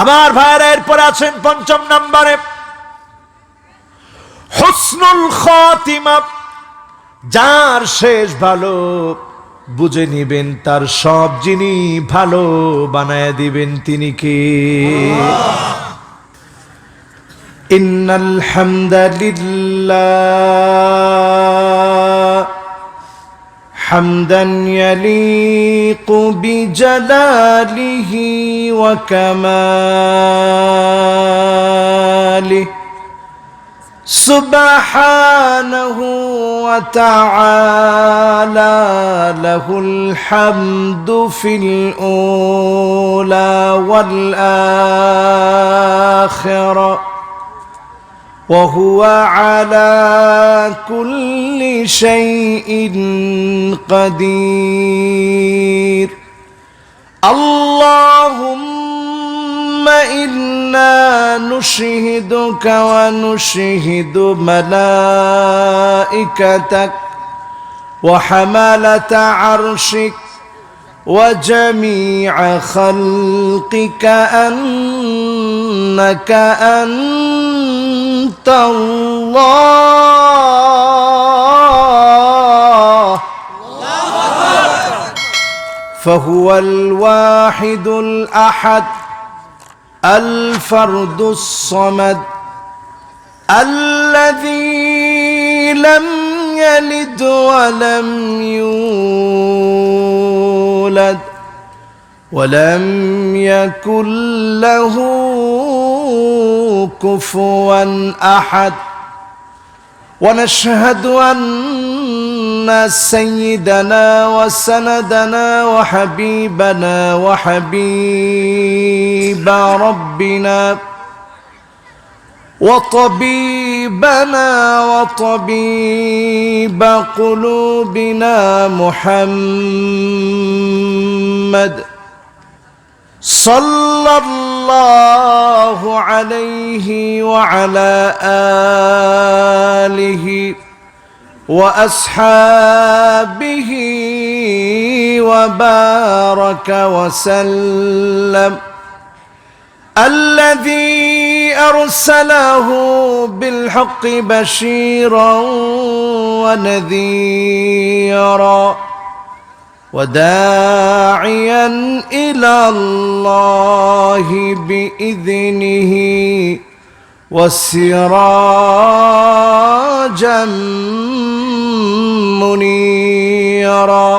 আমার ভাইরা এরপর আছেন পঞ্চম নম্বরে হুসনুল খাতিমা। যার শেষ ভালো বুঝে নিবেন তার সব যিনি ভালো বানায় দিবেন তিনি কে? ইন্নাল হামদালিল্লাহ হামদান ইয়ালিকু বিজালালিহি ওয়া কামালিহি সুবহানাহু ওয়া তাআলা লাহুল হামদু ফিল উলা ওয়াল আখিরা ওয়া হুয়া আলা কুল্লি শাইইন কাদির। আল্লাহুম্মা ইন্না নুশহিদুকা ওয়া নুশহিদু মালাইকাতাক ওয়া হামালাতা আরশিক ওয়া জামিআ খালকিকা আন্নাকা আনতাল্লাহ فهو الواحد الأحد الفرد الصمد الذي لم يلد ولم يولد ولم يكن له كفوا أحد. ونشهد أن سيدنا وسندنا وحبيبنا وحبيب ربنا وطبيبنا وطبيب قلوبنا محمد صلى الله عليه وعلى آله وأصحابه وبارك وسلم الذي أرسله بالحق بشيرا ونذيرا وداعيا إلى الله بإذنه وسراجا منيرا.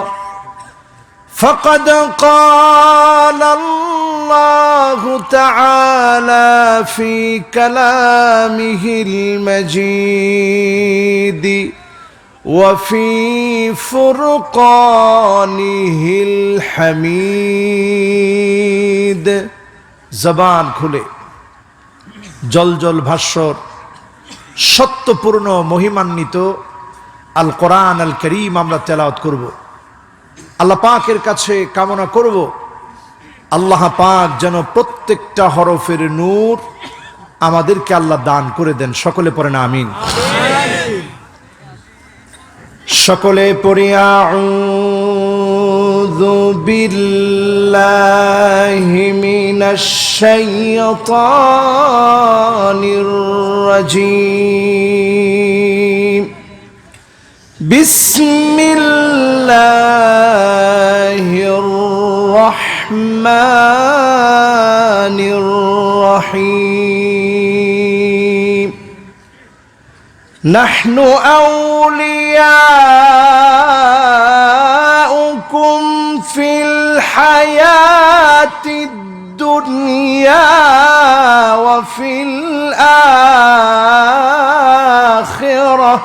فقد قال الله تعالى في كلامه المجيد وفي فرقانه الحميد. জবান খুলে জলজল ভাস্বর সত্যপূর্ণ মহিমান্বিত আল কোরআন আল করিম আমরা তেলাওয়াত করব। আল্লাহ পাকের কাছে কামনা করব আল্লাহ পাক যেন প্রত্যেকটা হরফের নূর আমাদেরকে আল্লাহ দান করে দেন। সকলে পড়েন আমিন। সকলে পড়ি আউযু বিল্লাহি মিনাশ শাইতানির রাজীম। বিসমিল্লাহির রহমানির রহিম। নাহনু আউলিয়াউকুম ফিল হায়াতিদ দুনিয়া ওয়া ফিল আখিরাহ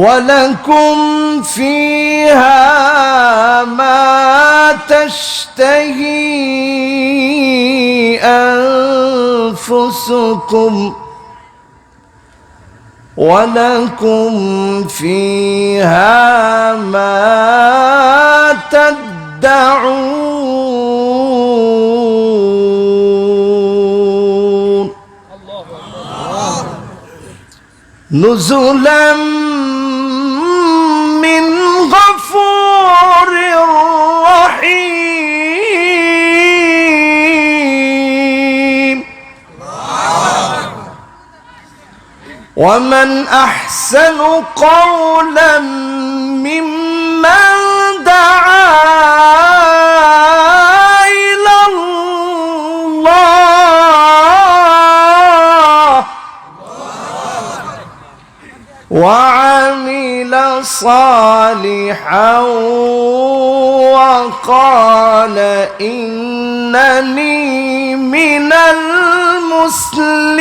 ولكم فيها ما تشتهي أنفسكم ولكم فيها ما تدعون نزلا من غفور رحيم. ومن أحسن قولا ممن دعا إلى الله وعمل صالحا وقال إنني من المسلمين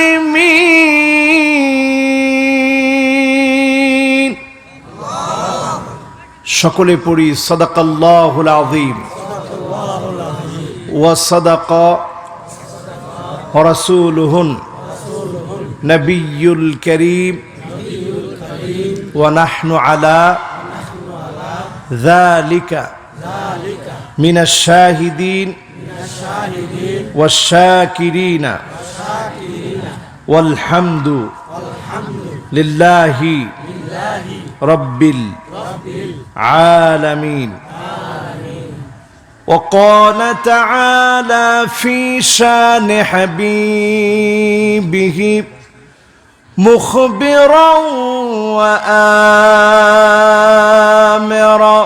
সকলে পড়ি সাদাকাল্লাহুল আযীম ওয়া সাদাকা রাসূলুহুন নবিয়্যুল কারীম ওয়া নাহনু আলা যালিকা মিনাশ শাহিদিন ওয়াশ শাকিরিনা ওয়াল হামদু লিল্লাহি রাব্বিল عالمين وقال تعالى في شان حبيبه مخبرا وآمرا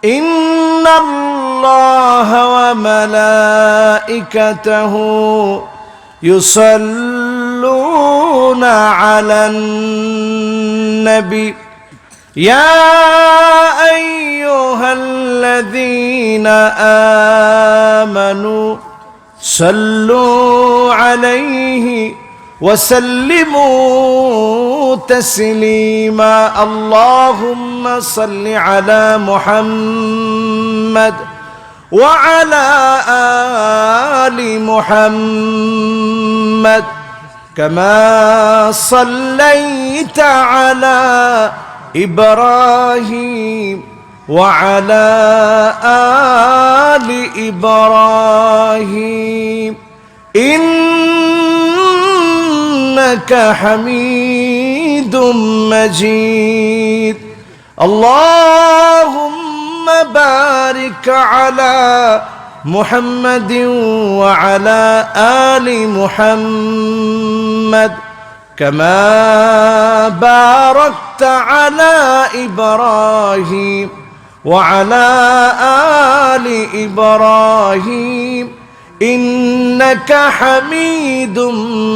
إن الله وملائكته يصلون على النبي يا أيها الذين آمنوا صلوا عليه وسلموا تسليما اللهم صل على محمد وعلى آل محمد كما صليت على إبراهيم وعلى آل إبراهيم إنك حميد مجيد اللهم بارك على محمد وعلى آل محمد كما باركت على إبراهيم وعلى آل إبراهيم إنك حميد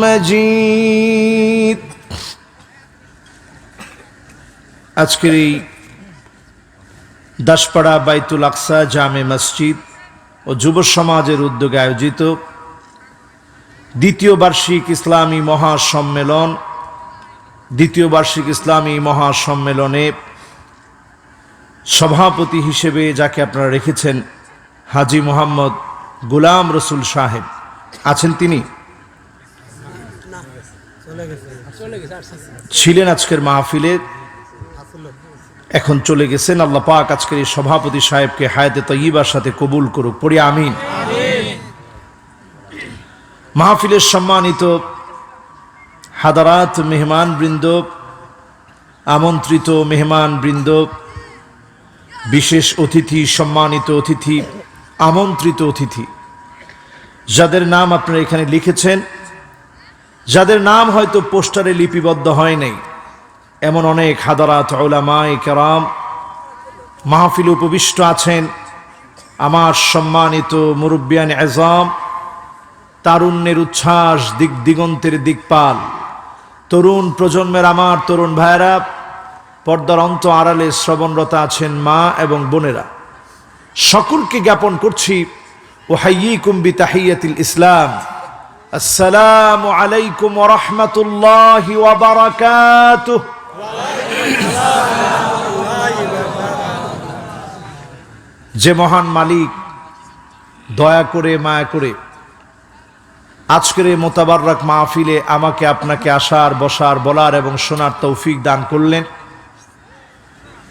مجيد আজকের এই দাসপাড়া বাইতুল আকসা জামে মসজিদ ও যুব সমাজের উদ্যোগে আয়োজিত দ্বিতীয় বার্ষিক ইসলামী মহাসম্মেলনে সভাপতি হিসেবে যাকে আপনারা রেখেছেন হাজী মোহাম্মদ গোলাম রসুল সাহেব আছেন। তিনি ছিলেন আজকের মাহফিলে, এখন চলে গেছেন। আল্লাহ পাক আজকের এই সভাপতি সাহেবকে হায়াতে তয়্যিবার সাথে কবুল করুক, পড়ি আমিন। মাহফিলের সম্মানিত হাদারাত, মেহমান বৃন্দ, আমন্ত্রিত মেহমান বৃন্দ, বিশেষ অতিথি, সম্মানিত অতিথি, আমন্ত্রিত অতিথি, যাদের নাম আপনারা এখানে লিখেছেন, যাদের নাম হয়তো পোস্টারে লিপিবদ্ধ হয় নাই, এমন অনেক হাদারাত, উলামায়ে কেরাম মাহফিলে উপবিষ্ট আছেন। আমার সম্মানিত মুরব্বিয়ান আযম, তারুণ্যের উচ্ছ্বাস, দিক দিগন্তের দিকপাল, তরুণ প্রজন্মের আমার তরুণ ভাইয়েরা, পর্দার অন্ত আড়ালে শ্রবণরত আছেন মা এবং বোনেরা, সকলকে জ্ঞাপন করছি উহাইয়িকুম বিতাহিয়াতিল ইসলাম, আসসালামু আলাইকুম ওয়া রাহমাতুল্লাহি ওয়া বারাকাতুহু। যে মহান মালিক দয়া করে মায়া করে আজকের এই মোতাবাররক মাহফিলে আমাকে আপনাকে আসার, বসার, বলার এবং শোনার তৌফিক দান করলেন,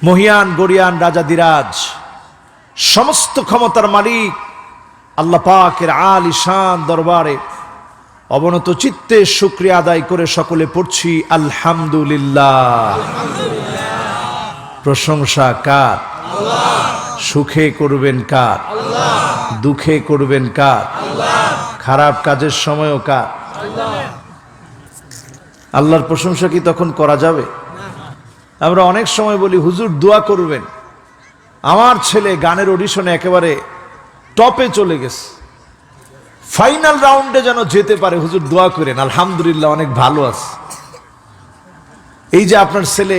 মহিয়ান গরিয়ান রাজাদিরাজ সমস্ত ক্ষমতার মালিক আল্লাহ পাকের আলিশান দরবারে অবনত চিত্তে শুকরিয়া আদায় করে সকলে পড়ছি আলহামদুলিল্লাহ। প্রশংসা কার? সুখে করবেন কার? দুঃখে করবেন কার? খারাপ কাজের সময়ও কার? আল্লাহর প্রশংসা কি তখন করা যাবে? আমরা অনেক সময় বলি হুজুর দোয়া করবেন, আমার ছেলে গানের অডিশনে একেবারে টপে চলে গেছে, ফাইনাল রাউন্ডে যেন যেতে পারে, হুজুর দোয়া করেন। আলহামদুলিল্লাহ, অনেক ভালো আছে। এই যে আপনার ছেলে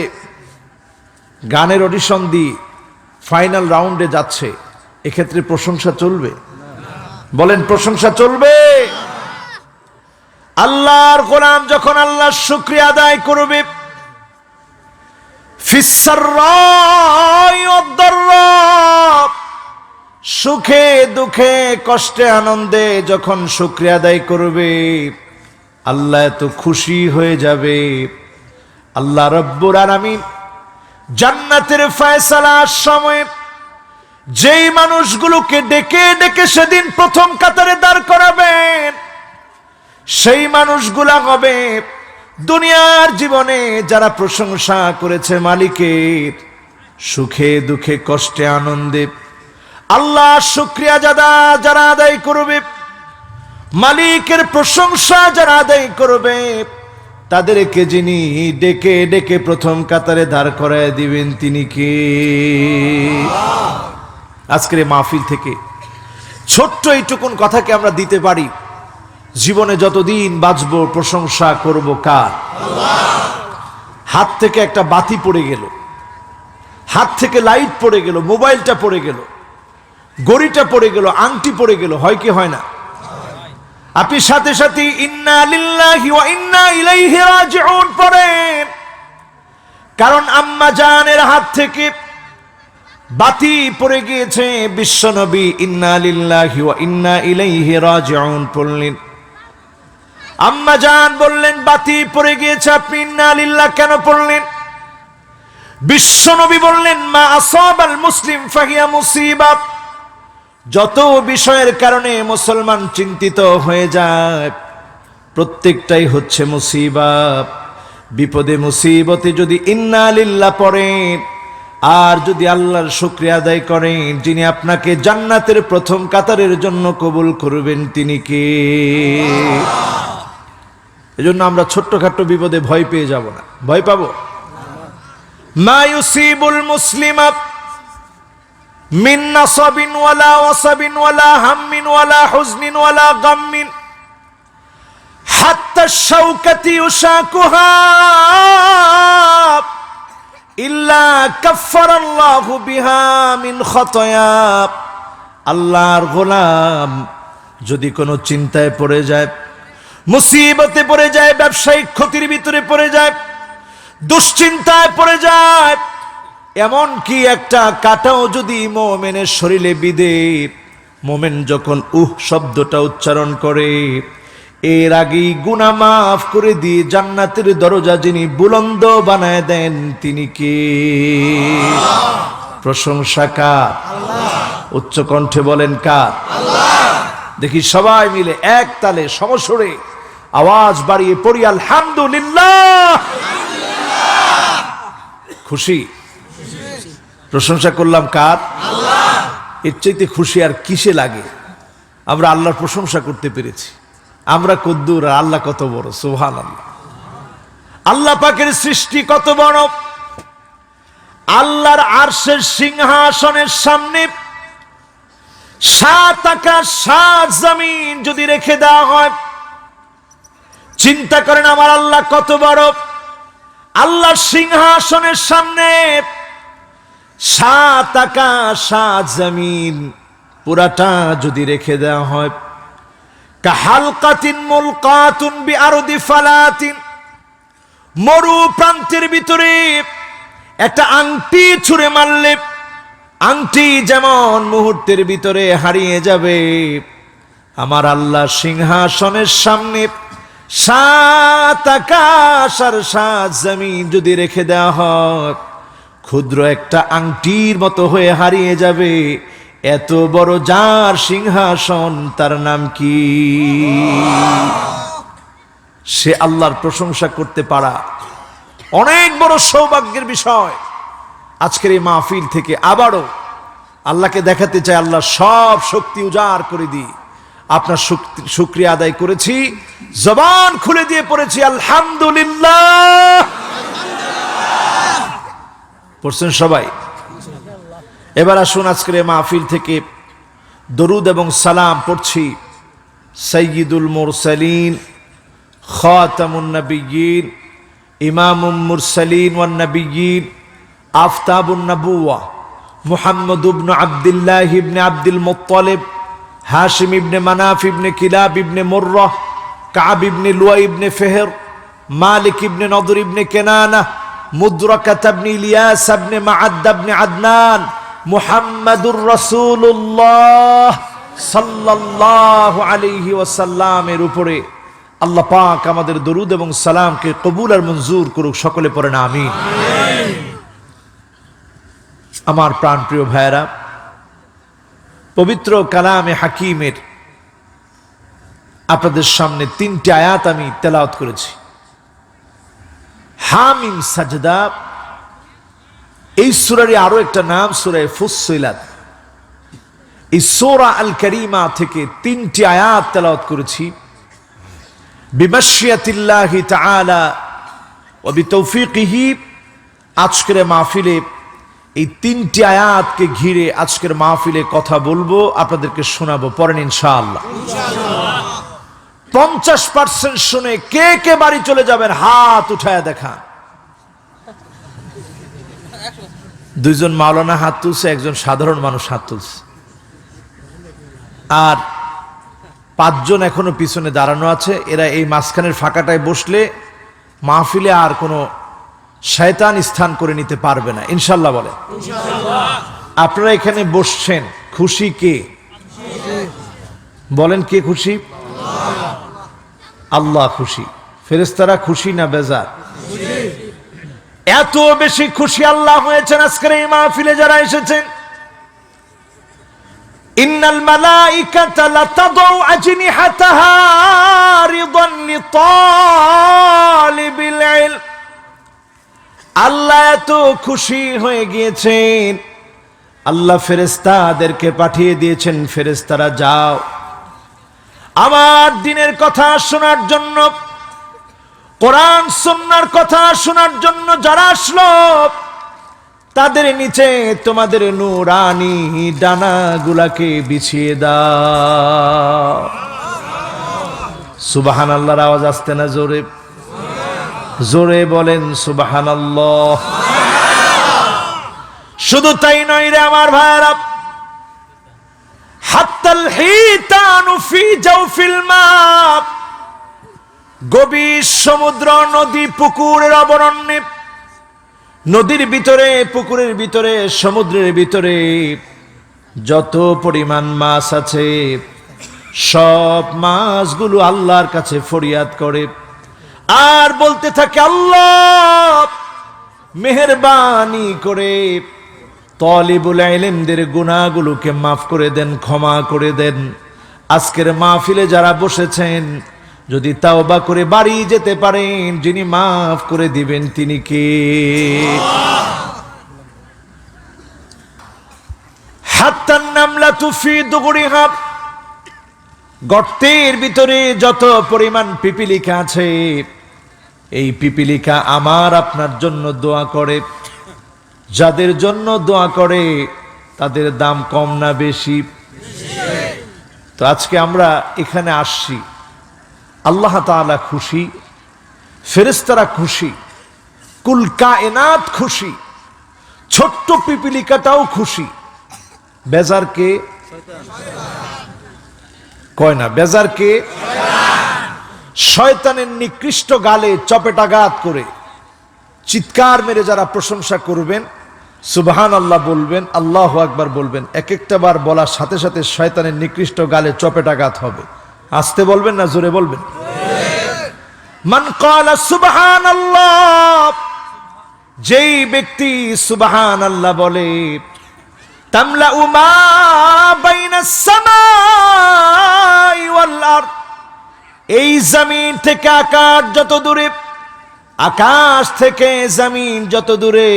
গানের অডিশন দিয়ে ফাইনাল রাউন্ডে যাচ্ছে, এক্ষেত্রে প্রশংসা চলবে? বলেন, প্রশংসা চলবে? আল্লাহর গোলাম যখন আল্লাহর শুকরিয়া আদায় করবে, সুখে দুঃখে কষ্টে আনন্দে যখন শুকরিয়া আদায় করবে, আল্লাহ এত খুশি হয়ে যাবে। আল্লাহ রব্বুল আলামিন জান্নাতের ফয়সালার সময় যেই মানুষগুলোকে ডেকে ডেকে সেদিন প্রথম কাতারে দাঁড় করাবেন, সেই মানুষগুলা হবে দুনিয়ার জীবনে যারা প্রশংসা করেছে মালিকের, সুখে দুঃখে কষ্টে আনন্দে আল্লাহ শুকরিয়া যারা আদায় করবে, মালিকের প্রশংসা যারা আদায় করবে, তাদেরকে যিনি ডেকে ডেকে প্রথম কাতারে দাঁড় করায় দিবেন তিনি কে? আজকের এই মাহফিল থেকে ছোট্ট এইটুকুন কথাকে আমরা দিতে পারি, জীবনে যতদিন বাঁচবো প্রশংসা করব কার? হাত থেকে একটা বাতি পড়ে গেল, হাত থেকে লাইট পড়ে গেল, মোবাইলটা পড়ে গেল, গড়িটা পড়ে গেল, আংটি পড়ে গেল, হয় কি হয় না? আপনি সাথে সাথে ইন্না লিল্লাহি ওয়া ইন্না ইলাইহি রাজিউন পড়েন, কারণ আম্মা জানের হাত থেকে বাতি পড়ে গিয়েছে। বিশ্বনবী ইন্না লিল্লাহি ওয়া ইন্না ইলাইহি রাজিউন পড়লেন। আম্মা জান বললেন বাতি পড়ে গিয়েছে, আপনি ইন্না লিল্লাহ কেন পড়লেন? বিশ্বনবী বললেন মা আসাবাল মুসলিম ফাহিয়া মুসিবাত। যত বিষয়ের কারণে মুসলমান চিন্তিত হয়ে যায়, প্রত্যেকটাই হচ্ছে মুসিবত। বিপদে মুসিবতে যদি ইন্না লিল্লাহ পড়েন আর যদি আল্লাহর শুকরিয়া আদায় করেন, যিনি আপনাকে জান্নাতের প্রথম কাতারের জন্য কবুল করবেন তিনি কে? এজন্য আমরা ছোট্টখাট্ট বিপদে ভয় পেয়ে যাব না। ভয় পাবো? মা ইউসিবুল মুসলিমা মিন নাসাবিন ওয়ালা ওয়াসাবিন ওয়ালা হাম্মিন ওয়ালা হুজনিন ওয়ালা গাম্মিন হাত্তা শাওকাতি ইউশাকুহা ইল্লা কাফফারাল্লাহু বিহা মিন খাতায়া। আল্লাহর গোলাম যদি কোনো চিন্তায় পড়ে যায়, মুসিবতে পড়ে যায়, ব্যবসায়িক ক্ষতির ভিতরে পড়ে যায়, দুশ্চিন্তায় পড়ে যায়, এমন কি একটা কাঁটাও যদি মুমিনের শরীরে বিঁধে, মুমিন যখন শব্দটা উচ্চারণ করে, এর আগেই গুনাহ মাফ করে দিয়ে জান্নাতের দরজা যিনি বুলন্দ বানায় দেন তিনি কে? প্রশংসা কার? উচ্চ কণ্ঠে বলেন কার? দেখি সবাই মিলে এক তালে সমস্বরে আওয়াজ বাড়িয়ে পড়ি আলহামদুলিল্লাহ। খুশি? প্রশংসা করলাম কার? এর চাইতে খুশি আর কিসে লাগে? আমরা আল্লাহর প্রশংসা করতে পেরেছি। আমরা কদ্দুর আর আল্লাহ কত বড়, সুবহানাল্লাহ। আল্লাহ পাকের সৃষ্টি কত বড়। আল্লাহর আরশের সিংহাসনের সামনে 7 আকাশ 7 জমিন যদি রেখে দেওয়া হয়, চিন্তা করেন আমার আল্লাহ কত বড়। আল্লাহর সিংহাসনের সামনে 7 আকাশ 7 জমিন পুরাটা যদি রেখে দেওয়া হয়, কাহালকাতিন মুলকাতুন বিআরদি ফালাতিন, মরু প্রান্তের ভিতরে একটা আংটি ছুঁড়ে মারলে আংটি যেমন মুহূর্তের ভিতরে হারিয়ে যাবে, আমার আল্লাহ সিংহাসনের সামনে 7 আকাশ আর 7 জমিন যদি রেখে দেওয়া হয়, ক্ষুদ্র একটা আংটির মতো হয়ে হারিয়ে যাবে। এত বড় যার সিংহাসন, তার নাম কি? সে আল্লাহর প্রশংসা করতে পারা অনেক বড় সৌভাগ্যের বিষয়। আজকের এই মাহফিল থেকে আবারও আল্লাহকে দেখাতে চাই, আল্লাহ সব শক্তি উজাড় করে দিই, আপনার শুকরিয়া আদায় করেছি, জবান খুলে দিয়ে পড়েছি আলহামদুলিল্লাহ। পড়ছেন সবাই? এবার আসুন আজকের মাহফিল থেকে দরুদ এবং সালাম পড়ছি সাইয়্যিদুল মুরসালিন খাতামুন নবিয়্যিন ইমামুল মুরসালিন ওয়ান নবিয়্যিন আফতাবুন নবুওয়া মুহাম্মদ ইবনে আব্দুল্লাহ ইবনে আব্দুল মুত্তালিব হাশিম ইবনে মানাফ ইবনে কিলাব ইবনে মুররাহ কাব ইবনে লুয়াই ইবনে ফিহর মালিক ইবনে নদর ইবনে কেনানা মুদরাকাত ইবনে ইলিয়াস ইবনে মাআদ ইবনে আদনান মুহাম্মাদুর রাসূলুল্লাহ সাল্লাল্লাহু আলাইহি ওয়াসাল্লামের উপরে আল্লাহ পাক আমাদের দরুদ এবং সালামকে কবুল আর মঞ্জুর করুক। সকলে পড়েন আমিন। আমার প্রাণপ্রিয় ভাইরা, পবিত্র কালামে হাকিমের আপনাদের সামনে 3টি আয়াত আমি তেলাওয়াত করেছি। হামিম সাজদা, এই সূরারই আরো একটা নাম সূরা ফুসসিলাত। এই সূরা আল কারীমা থেকে 3টি আয়াত তেলাওয়াত করেছি। বিমাশিয়াতিল্লাহি তাআলা ওয়া বিতৌফিকিহি আজকের মাহফিলে এই 3টি আয়াতকে ঘিরে আজকের মাহফিলে কথা বলবো, আপনাদেরকে শোনাবো। পড়েন ইনশাআল্লাহ। 50% শুনে কে কে বাড়ি চলে যাবেন হাত উঠায় দেখা। 2জন মাওলানা হাত তুলছে, একজন সাধারণ মানুষ হাত তুলছে, আর 5জন এখনো পিছনে দাঁড়ানো আছে। এরা এই মাঝখানের ফাঁকাটায় বসলে মাহফিলে আর কোনো শয়তান স্থান করে নিতে পারবে না ইনশাআল্লাহ। বলে আপনারা এখানে বসছেন, খুশি কে? বলেন কে খুশি? আল্লাহ খুশি। ফেরেশতারা খুশি না বেজার? এত বেশি খুশি আল্লাহ হয়েছেন আজকের এই মাহফিলে যারা এসেছেন। ইন্নাল মালাইকাতা লাতাদউ আজনিহাতাহা রিদান লিতালিবিল ইলম। আল্লাহ এত খুশি হয়ে গিয়েছেন, আল্লাহ ফেরেশতাদেরকে পাঠিয়ে দিয়েছেন, ফেরেশতারা যাও আমার দ্বীনের কথা শোনার জন্য, কোরআন সুন্নাহর কথা শোনার জন্য যারা আসলো তাদের নিচে তোমাদের নূরানি ডানাগুলাকে বিছিয়ে দাও। সুবহানাল্লাহর আওয়াজ আসতে না জোরে? জোরে বলেন সুবহানাল্লাহ। শুধু তাই নয় রে আমার ভাইরা, হাত্তাল হিতানু ফি জাওফিল মা, গভীর সমুদ্র, নদী, পুকুরের অবরণ্যে, নদীর ভিতরে, পুকুরের ভিতরে, সমুদ্রের ভিতরে যত পরিমাণ মাছ আছে সব মাছগুলো আল্লাহর কাছে ফরিয়াদ করে আর বলতে থাকে, আল্লাহ মেহেরবানি করে তালিবুল ইলমদের গুনাহগুলোকে মাফ করে দেন, ক্ষমা করে দেন। আজকের মাহফিলে যারা বসেছেন যদি তাওবা করে বাড়ি যেতে পারেন, যিনি মাফ করে দিবেন তিনি কে? হাত্তান নামলাতু ফি দুগুরিহা, গর্তের ভিতরে যত পরিমাণ পিপিলিকা আছে এই পিপিলিকা আমার আপনার জন্য দোয়া করে। যাদের জন্য দোয়া করে তাদের দাম কম না বেশি? তো আজকে আমরা এখানে আসছি, আল্লাহ তাআলা খুশি, ফেরেশতারা খুশি, কুল কায়নাত খুশি, ছোট্ট পিপিলিকাটাও খুশি। বেজার কে? কয় না বেজার কে? শয়তানের নিকৃষ্ট গালে চপেটাঘাত করে চিৎকার মেরে যারা প্রশংসা করবেন, সুবহানাল্লাহ বলবেন, আল্লাহু আকবার বলবেন, এক একটা বার বলার সাথে সাথে শয়তানের নিকৃষ্ট গালে চপেটাঘাত হবে। আস্তে বলবেন না জোরে বলবেন? মান ক্বালা সুবহানাল্লাহ, যেই ব্যক্তি সুবহানাল্লাহ বলে, তামলাউ মা বাইনাস সামাই ওয়াল আরদ, এই জমিন থেকে আকাশ যত দূরে, আকাশ থেকে জমিন যত দূরে,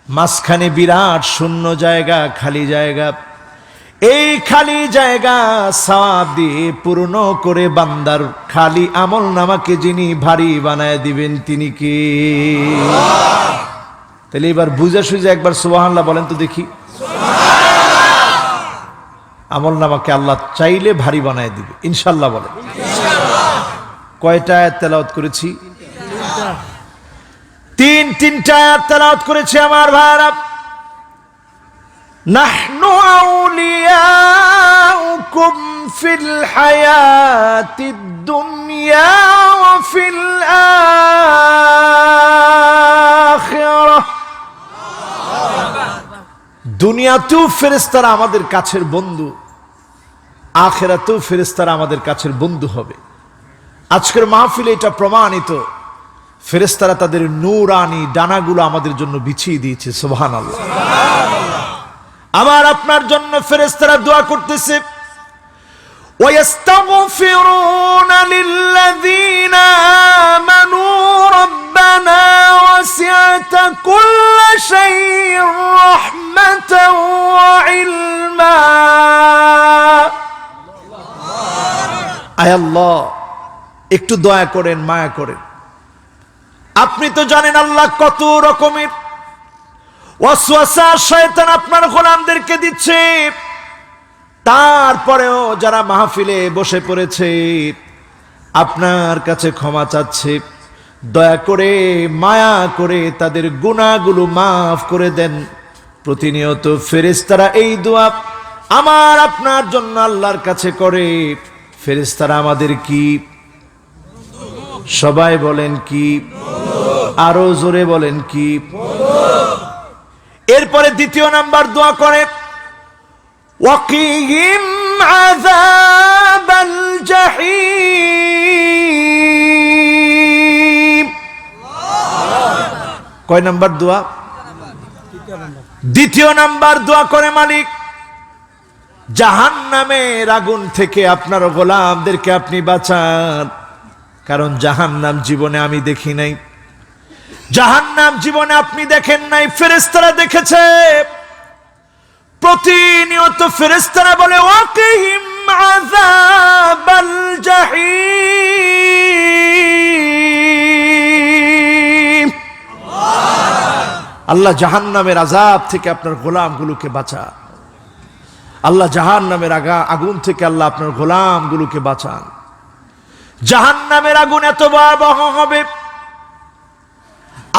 মাঝখানে বিরাট শূন্য জায়গা, খালি জায়গা, এই খালি জায়গা সওয়াব দিয়ে পূর্ণ করে বান্দার খালি আমল নামাকে যিনি ভারী বানায় দিবেন তিনি কে? তাহলে এবার বুঝা সুঝা একবার সুবহানাল্লাহ বলেন তো দেখি। আমল নামাকে আল্লাহ চাইলে ভারী বানায় দিবে ইনশাআল্লাহ বলেন। কয়টা আয়াত তেলাওয়াত করেছি? তিনটা আয়াত তেলাওয়াত করেছি আমার ভাইরা। নাহনু আউলিয়াউকুম ফিল হায়াতিদ দুনিয়া ওয়া ফিল আখিরাহ। দুনিয়াতেও ফেরেশতারা আমাদের কাছের বন্ধু, আখিরাতেও ফেরেশতারা আমাদের কাছের বন্ধু হবে। আজকের মাহফিলে এটা প্রমাণিত। ফেরেশতারা তাদের নূরানি ডানাগুলো আমাদের জন্য বিছিয়ে দিয়েছে। সুবহানাল্লাহ। আমার আপনার জন্য ফেরেশতারা দোয়া করতেছে। ওয়াস্তাগফিরুনা লিল্লাযীনা আমানু রাব্বানা ওয়াসি'তা কুল্লা শাইইন রাহমাতাও ওয়া ইলমা। আয় আল্লাহ, একটু দয়া করেন, মায়া করেন। আপনি তো জানেন আল্লাহ কত রকমের ওয়াসওয়াসা শয়তান আপনার গোলামদেরকে দিচ্ছে। তারপরেও যারা মাহফিলে বসে পড়েছে আপনার কাছে ক্ষমা চাচ্ছে, দয়া করে মায়া করে তাদের গুনাহগুলো মাফ করে দেন। প্রতিনিয়ত ফেরেশতারা এই দোয়া আমার আপনার জন্য আল্লাহর কাছে করে। ফেরেশতারা আমাদের কি? সবাই বলেন কি? আরো জোরে বলেন কি? এরপরে দ্বিতীয় নাম্বার দোয়া করে ওয়াকিহিম আযাবাল জাহিম। কয় নাম্বার দোয়া? দ্বিতীয় নাম্বার দোয়া করে মালিক জাহান্নামের আগুন থেকে আপনার গোলামদেরকে আপনি বাঁচান। কারণ জাহান্নাম জীবনে আমি দেখি নাই, জাহান্নাম জীবনে আপনি দেখেন নাই, ফেরেশতারা দেখেছে। প্রতিনিয়ত ফেরেশতারা বলে ওয়াকিহিম আযাবাল জাহিম। আল্লাহ জাহান্নামের আযাব থেকে আপনার গোলামগুলোকে বাঁচান। আল্লাহ জাহান্নামের আগুন থেকে আল্লাহ আপনার গোলামগুলোকে বাঁচান। জাহান্নামের আগুন এত ভয়াবহ হবে,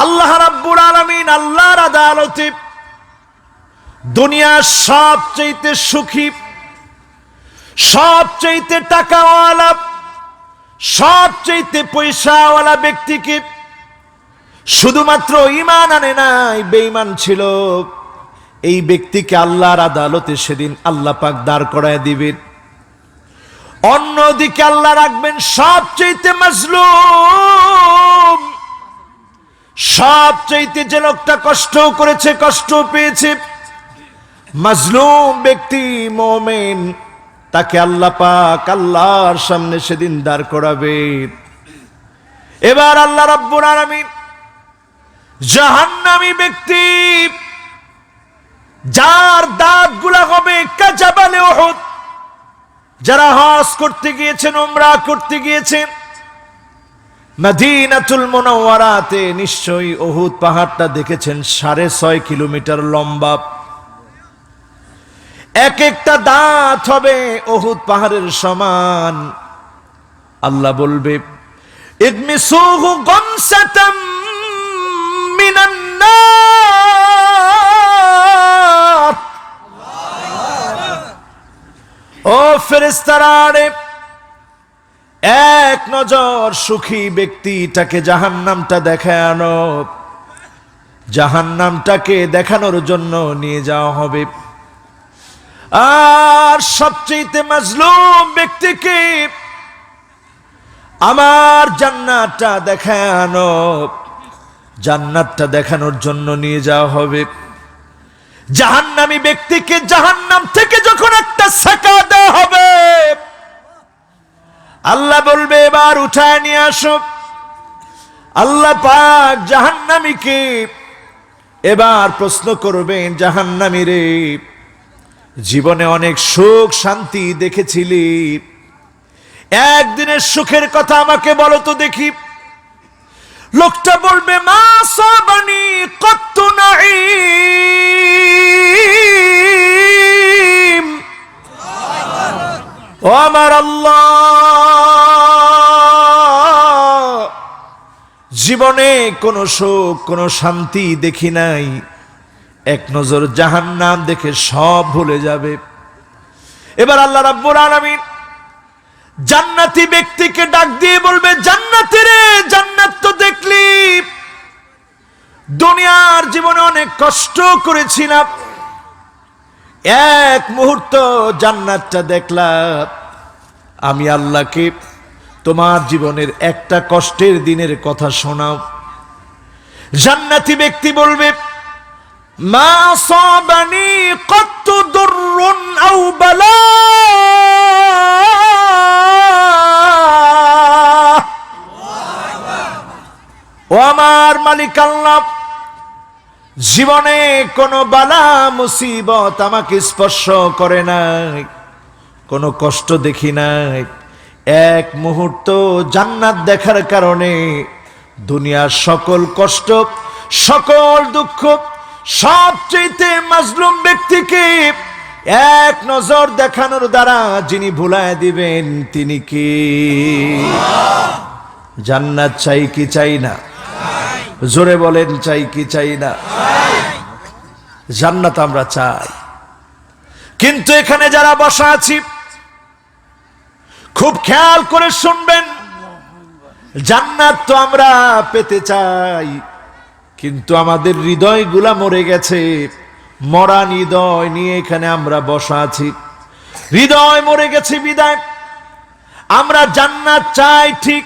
আল্লাহ রাব্বুল আলামিন আল্লাহর আদালতে দুনিয়ার সবচেয়ে সুখী, সবচেয়ে টাকাওয়ালা, সবচেয়ে পয়সাওয়ালা ব্যক্তিকে শুধুমাত্র ঈমান আনে নাই, বেঈমান ছিল, এই ব্যক্তিকে আল্লাহর আদালতে সেদিন আল্লাহ পাক দাঁড় করায় দিবেন। অন্যদিকে আল্লাহ রাখবেন সবচেয়ে মাজলুম, সবচেয়ে যে লোকটা কষ্ট করেছে, কষ্ট পেয়েছে, মাজলুম ব্যক্তি মুমিন, তাকে আল্লাহ পাক আল্লাহর সামনে সেদিন দাঁড় করাবে। এবার আল্লাহ রাব্বুল আলামিন জাহান্নামী ব্যক্তি যার দাঁতগুলা হবে কাজাবালে উহুদ, যারা হজ করতে গিয়েছেন, উমরা করতে গিয়েছেন মদিনাতুল মুনাওয়ারাতে, নিশ্চয়ই উহুদ পাহাড়টা দেখেছেন 6.5 কিলোমিটার লম্বা। এক একটা দাঁত হবে উহুদ পাহাড়ের সমান। আল্লাহ বলবে ইদমিসুহু গামসাতাম মিনান নার। ও ফেরেশতারা, এক নজর সুখী ব্যক্তিটাকে জাহান্নামটা দেখায় আনো। জাহান্নামটাকে দেখানোর জন্য নিয়ে যাওয়া হবে। আর সবচেয়ে মাজলুম ব্যক্তিকে আমার জান্নাতটা দেখায় আনো। জান্নাতটা দেখানোর জন্য নিয়ে যাওয়া হবে। জাহান্নামী ব্যক্তিকে জাহান্নাম থেকে যখন একটা ছাকা দেওয়া হবে, আল্লাহ বলবে এবার উঠায় নিয়ে আসো। আল্লাহ পাক জাহান্নামীকে এবার প্রশ্ন করবেন, জাহান্নামী রে, জীবনে অনেক সুখ শান্তি দেখেছিলি, একদিনের সুখের কথা আমাকে বলো তো দেখি। লোকটা বলবে মা সাবানি কত্তু নাঈম, ও আমার আল্লাহ, জীবনে কোনো সুখ কোনো শান্তি দেখি নাই, এক নজর জাহান্নাম দেখে সব ভুলে যাবে। এবার আল্লাহ রাব্বুল আলামিন জান্নাতি ব্যক্তিকে ডাক দিয়ে বলবে, জান্নাতি রে, জান্নাত তো দেখলি, দুনিয়ার জীবনে অনেক কষ্ট করেছিলাম, এক মুহূর্ত জান্নাতটা দেখলাম, আমি আল্লাহকে তোমার জীবনের একটা কষ্টের দিনের কথা শোনাও। জান্নাতি ব্যক্তি বলবে মা সাবানি কত্তু দুররুন আও বালা, ও আমার মালিক আল্লাহ, জীবনে কোনো বালা মুসিবত আমাকে স্পর্শ করে নাই, কোনো কষ্ট দেখি নাই, এক মুহূর্ত জান্নাত দেখার কারণে দুনিয়ার সকল কষ্ট সকল দুঃখ সবচেয়ে মাজলুম ব্যক্তিকে এক নজর দেখানোর দ্বারা যিনি ভুলায় দিবেন তিনি কি? জান্নাত চাই কি চাই না? জোরে বলেন চাই কি চাই না? জান্নাত আমরা চাই, কিন্তু এখানে যারা বসা আছি খুব খেয়াল করে শুনবেন, জান্নাত তো আমরা পেতে চাই, কিন্তু আমাদের হৃদয়গুলা মরে গেছে, মরা হৃদয় নিয়ে এখানে আমরা বসা আছি। হৃদয় মরে গেছে বিদায় আমরা জান্নাত চাই ঠিক,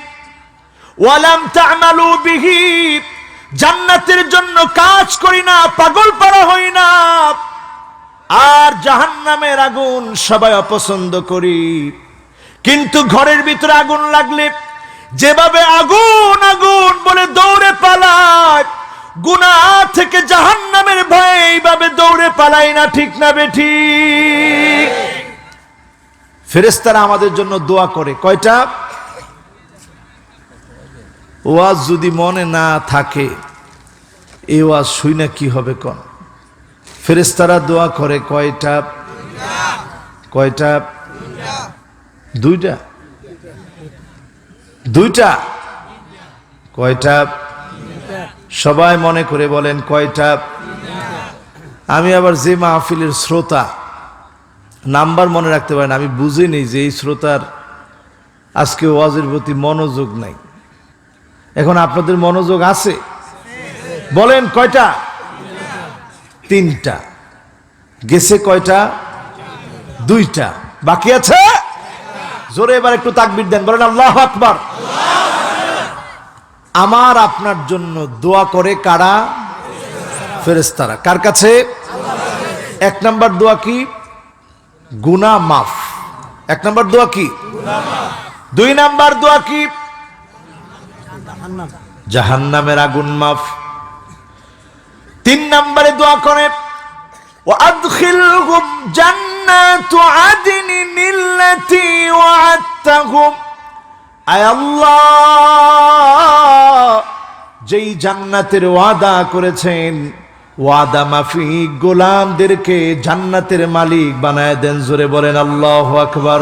ওয়ালাম তা'মালু বিহি, জান্নাতের জন্য কাজ করি না, পাগল পারা হই না, আর জাহান্নামের আগুন সবাই অপছন্দ করি। কিন্তু ঘরের ভিতরে আগুন লাগলে যেভাবে আগুন আগুন বলে দৌড়ে পালায়, গুনাহ থেকে জাহান্নামের ভয়ে এইভাবে দৌড়ে পালাই না, ঠিক না বেঠিক? ফেরেশতারা আমাদের জন্য দোয়া করে কয়টা? ওয়াজ যদি মনে না থাকে এই ওয়াজ শুই না কি হবে কোন? ফেরেশতারা দোয়া করে কয়টা? কয়টা? দুইটা। দুইটা? কয়টা? সবাই মনে করে বলেন কয়টা? আমি আবার যে মাহফিলের শ্রোতা, নাম্বার মনে রাখতে পারেন, আমি বুঝিনি যে এই শ্রোতার আজকে ওয়াজের প্রতি মনোযোগ নাই। এখন আপনাদের মনোযোগ আছে? বলেন কয়টা? তিনটা। গেছে কয়টা? দুইটা। বাকি আছে? জোরে এবার একটু তাকবীর দেন, বলেন আল্লাহু আকবার। আমার আপনার জন্য দোয়া করে কারা? ফেরেশতারা। কার কাছে? এক নাম্বার দোয়া কি? গুনাহ মাফ। এক নাম্বার দোয়া কি? দুই নাম্বার দোয়া কি? জাহান্নামের আগুন মাফ। তিন নম্বরে দোয়া করে ওয়াদখিলহুম জান্নাতু আদনিন আল্লাতী ওয়া'আদতাহুম, আয় আল্লাহ, যেই জান্নাতের ওয়াদা করেছেন ওয়াদা মাফিক গোলামদেরকে জান্নাতের মালিক বানায় দেন। জোরে বলেন আল্লাহু আকবার।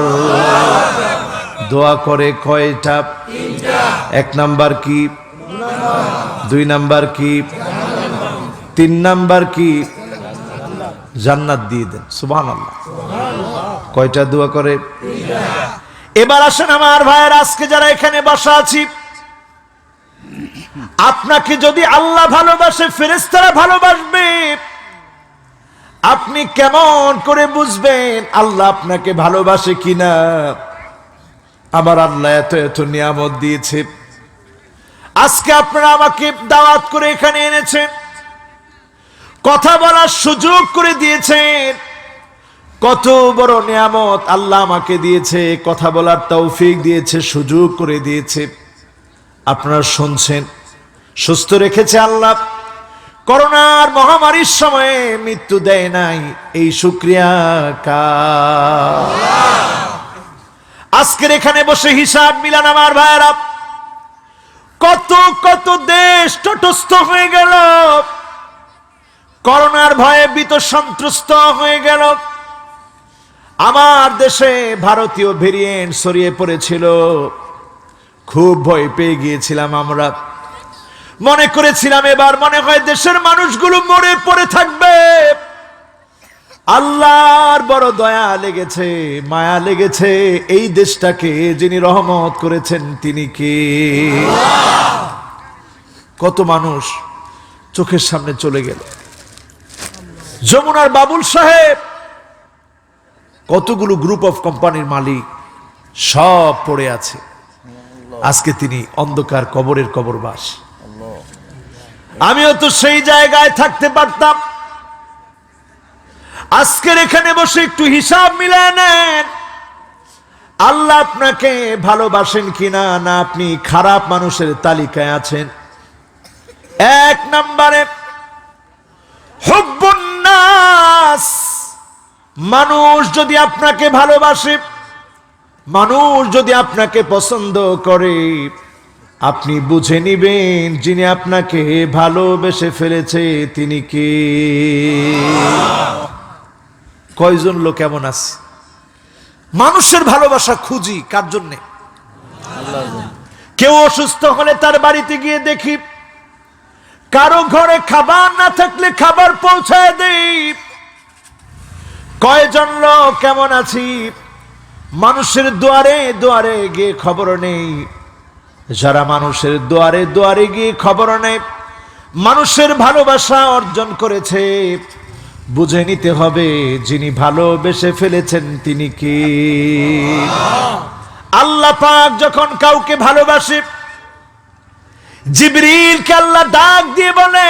দোয়া করে কয়টা? এক নাম্বার কি? দুই নাম্বার কি? তিন নাম্বার কি? জান্নাত দিয়ে দেন। সুবহানাল্লাহ। কয়টা দোয়া করে? এবার আসেন আমার ভাইয়ের, আজকে যারা এখানে বসা আছি, আপনাকে যদি আল্লাহ ভালোবাসে, ফেরেশতারা ভালোবাসবে, আপনি কেমন করে বুঝবেন আল্লাহ আপনাকে ভালোবাসে কিনা? আমার আল্লাহ এত এত নিয়ামত দিয়েছে, আজকে আপনারা আমাকে দাওয়াত করে এখানে এনেছেন, কথা বলার সুযোগ করে দিয়েছেন, কত বড় নিয়ামত আল্লাহ আমাকে দিয়েছে, কথা বলার তৌফিক দিয়েছে, সুযোগ করে দিয়েছে। আপনারা শুনছেন, সুস্থ রেখেছে আল্লাহ, করোনার মহামারীর সময়ে মৃত্যু দেয় নাই, এই শুকরিয়া কার? আজকের এখানে বসে হিসাব মিলান আমার ভাইরা, কত কত দেশ তটস্থ হয়ে গেল, করোনার ভয়ে ভীত সন্ত্রস্ত হয়ে গেল। আমার দেশে ভারতীয় ভেরিয়েন্ট ছড়িয়ে পড়েছিল, খুব ভয় পেয়ে গিয়েছিলাম আমরা। মনে করেছিলাম এবার মনে হয় দেশের মানুষগুলো মরে পড়ে থাকবে। আল্লাহর বড় দয়া লেগেছে, মায়া লেগেছে, এই দেশটাকে যিনি রহমত করেছেন তিনি কে? কত মানুষ চোখের সামনে চলে গেল। যমুনার বাবুল সাহেব, কতগুলো গ্রুপ অফ কোম্পানির মালিক, সব পড়ে আছে। আজকে তিনি অন্ধকার কবরের কবরবাস। আমিও তো সেই জায়গায় থাকতে পারতাম। আজকের এখানে বসে একটু হিসাব মিলায় নেন, আল্লাহ আপনাকে ভালোবাসেন কিনা, না আপনি খারাপ মানুষের তালিকায় আছেন। এক নম্বরে হুব্বুন নাস, মানুষ যদি আপনাকে ভালোবাসে, মানুষ যদি আপনাকে পছন্দ করে, আপনি বুঝে নিবেন যিনি আপনাকে ভালোবেসে ফেলেছে তিনি কে। কয়জন লোক এমন আছে মানুষের ভালোবাসা খুঁজি কার জন্যে? কেউ অসুস্থ হলে তার বাড়িতে গিয়ে দেখি, কারো ঘরে খাবার না থাকলে খাবার পৌঁছায় দেই। কয়জন লোক কেমন আছি মানুষের দুয়ারে দুয়ারে গিয়ে খবর নেই। যারা মানুষের দুয়ারে দুয়ারে গিয়ে খবর নেই, মানুষের ভালোবাসা অর্জন করেছে, বুঝে নিতে হবে যিনি ভালোবেসে ফেলেছেন তিনি কে। আল্লাহ পাক যখন কাউকে ভালোবাসে, জিবরিলকে আল্লাহ ডাক দিয়ে বলে,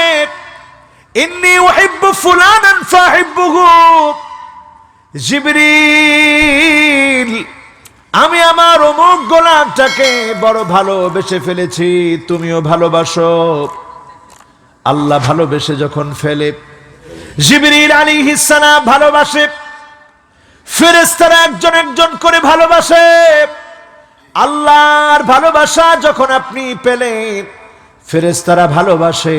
ইন্নী উহিব্বু ফুলানান ফাহিব্বুহু। জিবরিল, আমি আমার অমুক গোলামটাকে বড় ভালোবেসে ফেলেছি, তুমিও ভালোবাসো। আল্লাহ ভালোবেসে যখন ফেলে, জিবরিল আলাইহিস সালাম ভালোবাসে, ফেরেশতারা একজন একজন করে ভালোবাসে। আল্লাহর ভালোবাসা যখন আপনি পেলেন, ফেরেশতারা ভালোবাসে,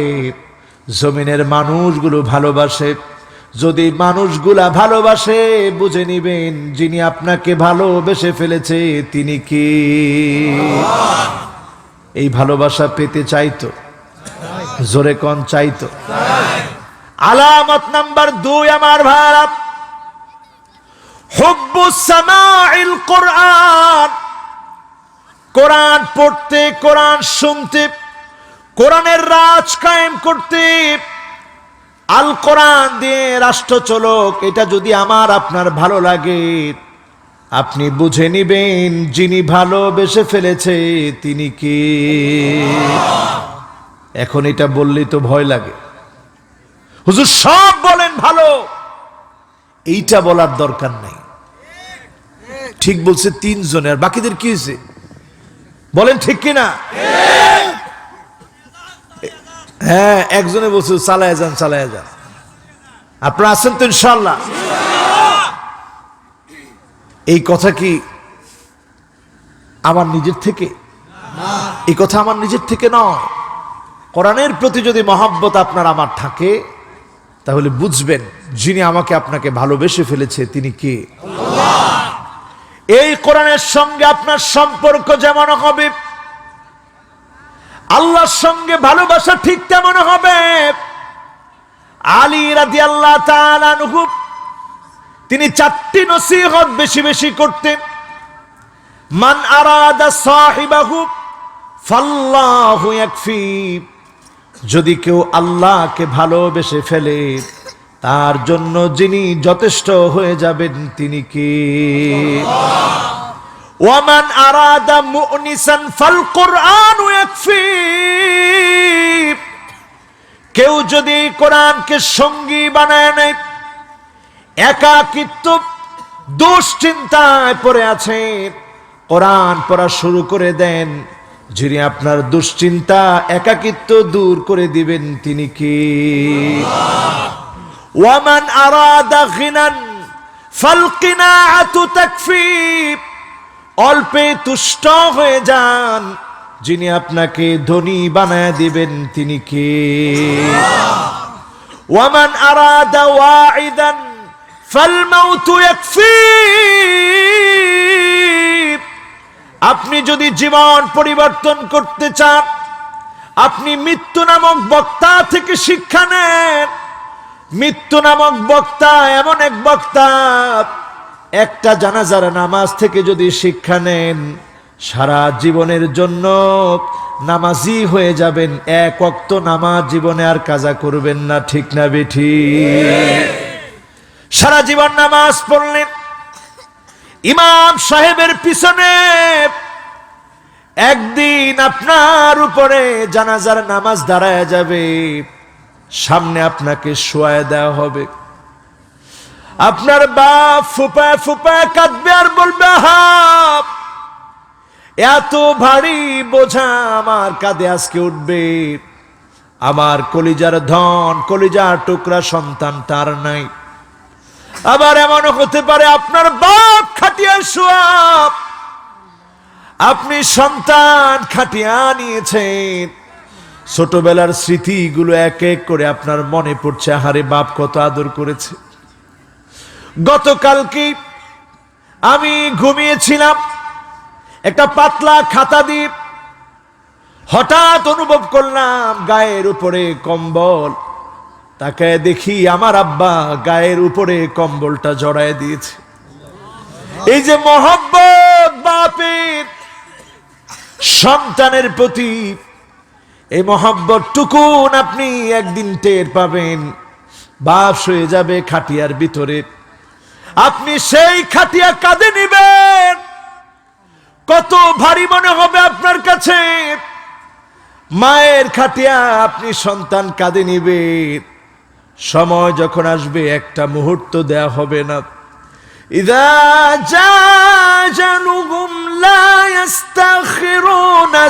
জমিনের মানুষগুলো ভালোবাসে। যদি মানুষগুলা ভালোবাসে, বুঝে নিবেন যিনি আপনাকে ভালোবেসে ফেলেছে তিনি কে। এই ভালোবাসা পেতে চাইতো? জোরে কোন চাইতো? আলামত নাম্বার 2 আমার ভাইরা, হুব্বুস সামাইল কোরআন। কোরআন পড়তে, কোরআন শুনতে, কোরআনের রাজ কায়েম করতে, আল কোরআন দিয়ে রাষ্ট্র চলক, এটা যদি আমার আপনার ভালো লাগে, আপনি বুঝে নিবেন যিনি ভালোবেসে ফেলেছে তিনি কে। এখন এটা বললেই তো ভয় লাগে, হুজুর সব বলেন ভালো, এইটা বলার দরকার নাই। ঠিক বলছে 3 জনের, আর বাকিদের কি হয়েছে বলেন ঠিক কিনা? হ্যাঁ, একজনে বলছে চালায় যান চালায় যান। আপনারা আছেন তো ইনশাআল্লাহ? এই কথা কি আমার নিজের থেকে? এই কথা আমার নিজের থেকে নয়। কোরআনের প্রতি যদি মহব্বত আপনার আমার থাকে, তাহলে বুঝবেন যিনি আমাকে আপনাকে ভালোবেসে ফেলেছে তিনি কে। এই কোরআনের সঙ্গে আপনার সম্পর্ক যেমন হবে, আল্লাহর সঙ্গে ভালোবাসা ঠিক তেমন হবে। আলী রাদিয়াল্লাহু তাআলা আনহু তিনি 4টি নসিহত বেশি বেশি করতেন। মান আরাদা সাহিবাহু ফাল্লাহু ইয়াকফি। যদি কেউ আল্লাহকে ভালোবেসে ফেলে, তার জন্য যিনি যথেষ্ট হয়ে যাবেন তিনি কে। ওয়ামান আরাদা মুনিসান ফাল কুরআনু ইয়াকফি। কেউ যদি কোরআনকে সঙ্গী বানায় নেয়, একাকিত্ব দুশ্চিন্তায় পড়ে আছে, কোরআন পড়া শুরু করে দেন, যিনি আপনার দুশ্চিন্তা একাকিত্ব দূর করে দিবেন তিনি কে? ওয়ামান আরাদা গিনান ফালকিনাআতু তাকফি, অল্পে তুষ্ট হয়ে যান, যিনি আপনাকে ধনী বানায় দিবেন তিনি কে? ওয়ামান আরাদা ওয়াইদান ফালমাউতু ইয়াকফি, আপনি যদি জীবন পরিবর্তন করতে চান, আপনি মৃত্যু নামক বক্তা থেকে শিক্ষা নেন। মৃত্যু নামক বক্তা এমন এক বক্তা, একটা জানাজার নামাজ থেকে যদি শিক্ষা নেন, সারা জীবনের জন্য নামাজি হয়ে যাবেন। এক ওয়াক্ত নামাজ জীবনে আর কাজা করবেন না, ঠিক না বেঠিক? সারা জীবন নামাজ পড়লেন, ইমাম সাহেবের পিছনে একদিন আপনার উপরে জানাজার নামাজ দাঁড়ায় যাবে, সামনে আপনাকে শোয়ায় দেওয়া হবে। আপনার বাপ ফুপায় ফুপায় কাঁদবে আর বলবে, হাপ এত ভারী বোঝা আমার কাঁধে আজকে উঠবে, আমার কলিজার ধন, কলিজার টুকরা সন্তান তার নাই। আবার এমনও হতে পারে আপনার বাপ খাটিয়া শোয়া, আপনি সন্তান খাটিয়া নিয়েছেন, ছোটবেলার স্মৃতিগুলো এক এক করে আপনার মনে পড়ছে, আহারে বাপ কত আদর করেছে। গতকালকে আমি ঘুমিয়েছিলাম, একটা পাতলা খাতা দিয়ে হঠাৎ অনুভব করলাম গায়ের উপরে কম্বল, তাকে দেখি আমার আব্বা গায়ের উপরে কম্বলটা জড়ায় দিয়েছে। এই যে মহব্বত বাপের সন্তানের প্রতি, এই মহব্বত টুকুন আপনি একদিন টের পাবেন। বাপ শুয়ে যাবে খাটিয়ার ভিতরে, আপনি সেই খাটিয়া কাঁধে নিবেন, কত ভারী মনে হবে আপনার কাছে। মায়ের খাটিয়া আপনি সন্তান কাঁধে নিবেন, সময় যখন আসবে একটা মুহূর্ত দেয়া হবে না। ইযা জাআ আজালুহুম লা ইস্তাখিরুনা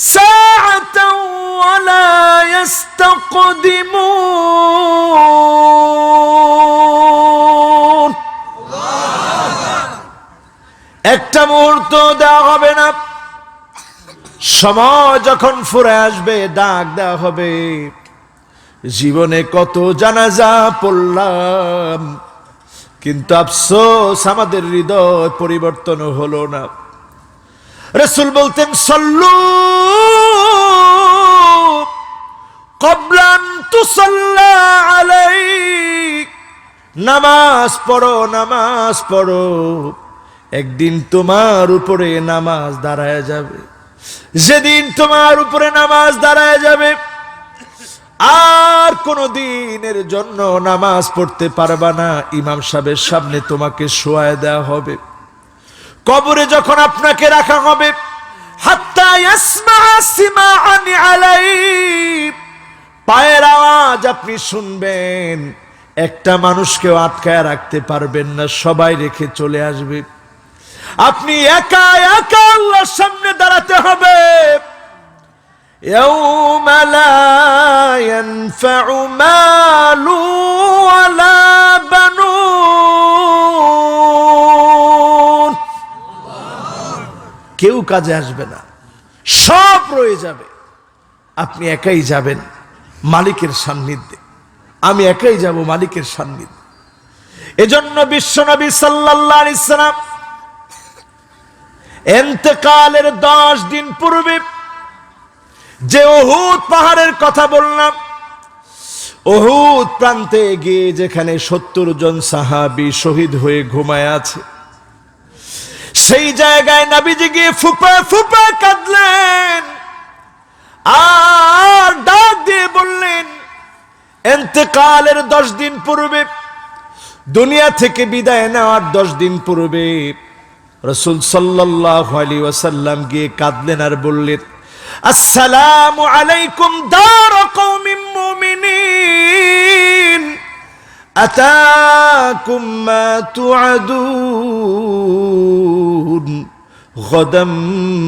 সাআতাও ওয়া লা ইস্তাকদিমুন, একটা মুহূর্ত দেওয়া হবে না। সময় যখন ফুরে আসবে ডাক দেওয়া হবে। জীবনে কত জানাজা পড়লাম, কিন্তু আফসোস আমাদের হৃদয় পরিবর্তন হলো না। রাসূল বলতেন, সল্লু ক্বাবলা আন তুসাল্লা আলাইক, নামাজ পড়ো, নামাজ পড়ো, একদিন তোমার উপরে নামাজ দাঁড়ায় যাবে। যেদিন তোমার উপরে নামাজ দাঁড়ায় যাবে, আর কোন দিনের জন্য নামাজ পড়তে পারবা না। ইমাম সাহেবের সামনে তোমাকে শোয়ায় দেওয়া হবে। কবরে যখন আপনাকে রাখা হবে, হাত্তা ইয়াসমা সিমাআন আলাইহি, পায়ের আওয়াজ আপনি শুনবেন। একটা মানুষকেও আটকায় রাখতে পারবেন না, সবাই রেখে চলে আসবে। আপনি একা একা আল্লাহর সামনে দাঁড়াতে হবে। ইয়াউমা লা ইয়ানফাউ মালু ওয়ালা বানুন, কেউ কাজে আসবে না, সব রয়ে যাবে। আপনি একাই যাবেন মালিকের সান্নিধ্যে, আমি একাই যাব মালিকের সান্নিধ্যে। এজন্য বিশ্বনবী সাল্লাল্লাহু আলাইহি সাল্লাম ইন্তেকালের 10 দিন পূর্বে যে উহুদ পাহাড়ের কথা বললাম, উহুদ প্রান্তে গিয়ে যেখানে 70 জন সাহাবী শহীদ হয়ে ঘুমায় আছে, সেই জায়গায় নবীজি গিয়ে ফুপা ফুপা কাঁদলেন আর ডাক দিয়ে বললেন, ইন্তেকালের 10 দিন পূর্বে, দুনিয়া থেকে বিদায় নেওয়ার 10 দিন পূর্বে রাসূল সাল্লাল্লাহু আলাইহি ওয়াসাল্লাম গিয়ে কাঁদলেন আর বললেন, আসসালামু আলাইকুম দার কওমিন মুমিনিন, আতাকুম মা তুআদুন, গাদাম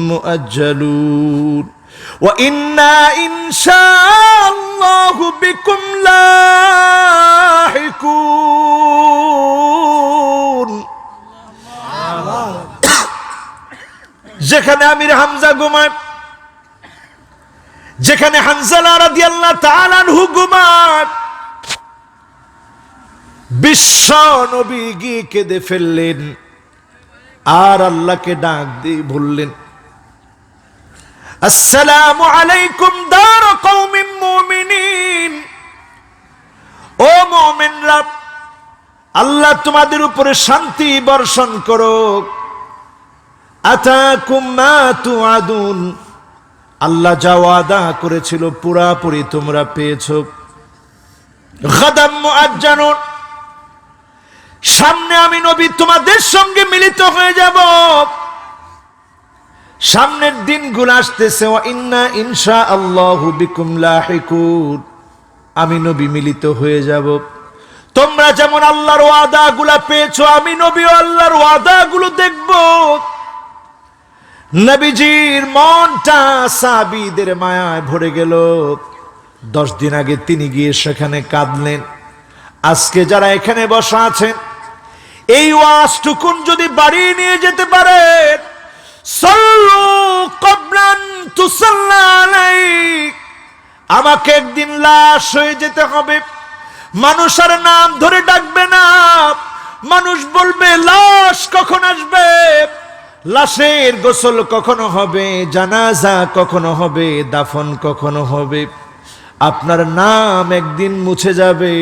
মুআজ্জালুন ওয়া ইন্না ইনশাআল্লাহু বিকুম লাহিকুন। যেখানে আমির হামজা ঘুমায়, যেখানে হানজালা রাদিয়াল্লাহু তাআলা আনহু ঘুমায়, বিশ্ব নবী গিয়ে কেঁদে ফেললেন আর আল্লাহকে ডাক দিয়ে বললেন, আসসালামু আলাইকুম দার কওমিন মুমিনিন, ও মুমিনরা, আল্লাহ তোমাদের উপরে শান্তি বর্ষণ করুক। আতাকুম মা তুআদুন, আল্লাহ যা ওয়াদা করেছিল পুরাপুরি তোমরা পেয়েছো। গাদাম মুআজ্জালুন, সামনে আমি নবী তোমাদের সঙ্গে মিলিত হয়ে যাব, সামনের দিনগুলো আসতেছে। ওয়া ইন্না ইনশাআল্লাহু বিকুম লাহিকুন, আমি নবী মিলিত হয়ে যাব। তোমরা যেমন আল্লাহর ওয়াদাগুলো পেয়েছো, আমি নবীও আল্লাহর ওয়াদাগুলো দেখব। নবীজির মনটা সাহাবীদের মায়ায় ভরে গেল। 10 দিন আগে তিনি গিয়ে সেখানে কাঁদলেন। আজকে যারা এখানে বসা আছেন, এই ওয়াজটুকুন যদি বাড়ি নিয়ে যেতে পারেন, সাল্লু ক্বাবলান তুসাল্লা আলাইক, আমাকে একদিন লাশ হয়ে যেতে হবে। মানুষ আর নাম ধরে ডাকবে না, মানুষ বলবে লাশ কখন আসবে, লাশের গোসল কখনো হবে, জানাজা কখনো হবে, দাফন কখনো হবে। আপনার নাম একদিন মুছে যাবে,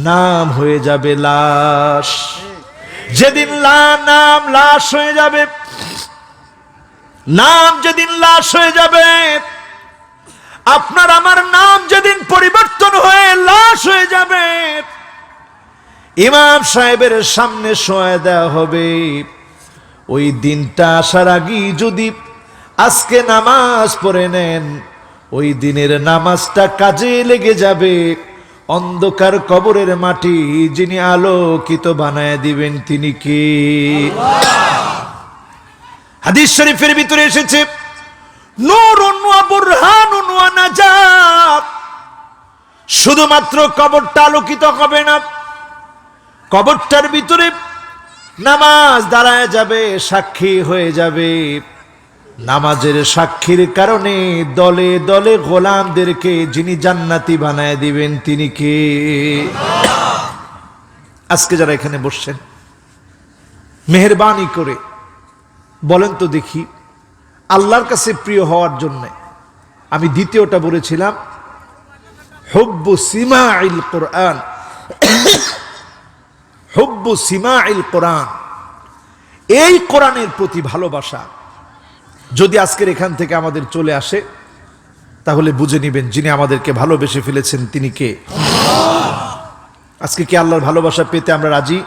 নাম হয়ে যাবে লাশ। যেদিন নাম লাশ হয়ে যাবে, নাম যেদিন লাশ হয়ে যাবে, আপনার আমার নাম যেদিন পরিবর্তন হয়ে লাশ হয়ে যাবে, ইমাম সাহেবের সামনে শোয়া দেওয়া হবে। ওই দিনটা আসার আগেই যদি আজকে নামাজ পড়ে নেন, ওই দিনের নামাজটা কাজে লেগে যাবে। অন্ধকার কবরের মাটি যিনি আলোকিত বানায় দিবেন তিনি কে? হাদিস শরীফের ভিতরে এসেছে, নূরুন ওয়া বুরহানুন ওয়া নাজাত, শুধুমাত্র কবরটা আলোকিত হবে না, কবরটার ভিতরে নামাজ দাঁড়ায় যাবে, সাক্ষী হয়ে যাবে। নামাজের সাক্ষীর কারণে দলে দলে গোলামদেরকে যিনি জান্নাতি বানায় দিবেন তিনি কে? আজকে যারা এখানে বসছেন, মেহেরবানি করে বলেন তো দেখি, আল্লাহর কাছে প্রিয় হওয়ার জন্য আমি দ্বিতীয়টা বলেছিলাম হুব্বু সিমাইল কোরআন, হুব্বু সিমাইল কোরআন, এই কোরআনের প্রতি ভালোবাসা যদি আজকের এখান থেকে আমাদের চলে আসে, তাহলে বুঝে নিবেন যিনি আমাদেরকে ভালোবেসে ফেলেছেন তিনি কে। আজকে কি আল্লাহর ভালোবাসা পেতে আমরা রাজি?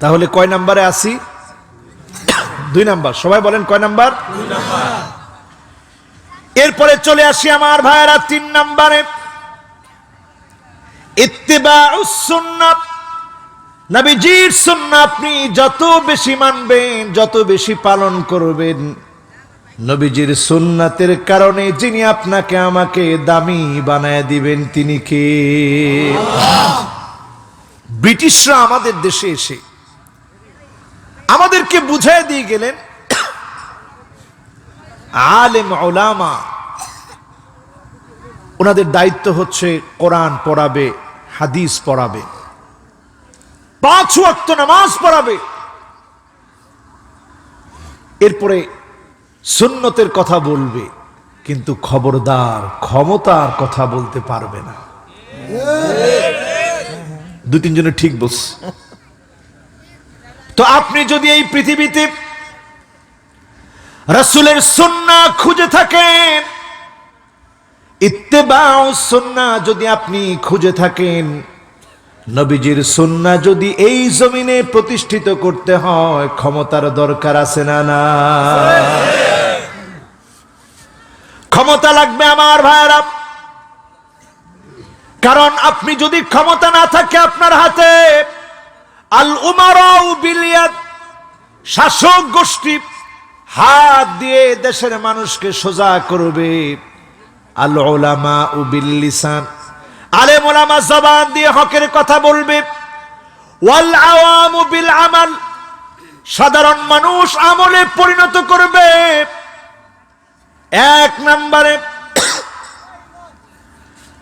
তাহলে কয় নাম্বারে আসি? 2 নাম্বার। সবাই বলেন কয় নাম্বার? 2 নাম্বার। এরপরে চলে আসি আমার ভাইয়েরা 3 নাম্বারে, ইত্তিবাউস সুন্নাহ। নবীজির সুন্নাহ আপনি যত বেশি মানবেন, যত বেশি পালন করবেন, নবীজির সুন্নাতের কারণে যিনি আপনাকে আমাকে দামি বানায় দিবেন তিনি কে? ব্রিটিশরা আমাদের দেশে এসে আমাদেরকে বুঝায় দিয়ে গেলেন, আলেম উলামা ওনাদের দায়িত্ব হচ্ছে কোরআন পড়াবে, হাদিস পড়াবে, 5 ওয়াক্ত নামাজ পড়াবে, এরপরে সুন্নতের কথা বলবে, কিন্তু খবরদার ক্ষমতার কথা বলতে পারবে না। 2-3 জনে ঠিক বলছ। তো আপনি যদি এই পৃথিবীতে রাসূলের সুন্নাহ খুঁজে থাকেন, ইত্তেবাউস সুন্নাহ যদি আপনি খুঁজে থাকেন, নবীজির সুন্নাহ যদি এই জমিনে প্রতিষ্ঠিত করতে হয়, ক্ষমতার দরকার আছে না? না, ক্ষমতা লাগবে আমার ভাইরা। কারণ আপনি যদি ক্ষমতা না থাকে আপনার হাতে, আল উমারাউ বিল ইয়াদ, শাসক গোষ্ঠী হাত দিয়ে দেশের মানুষকে সোজা করবে। আল উলামা বিল লিসান, আলেম ওলামা জবান দিয়ে হকের কথা বলবে। ওয়াল আওয়ামু বিল আমাল, সাধারণ মানুষ আমলে পরিণত করবে। এক নম্বরে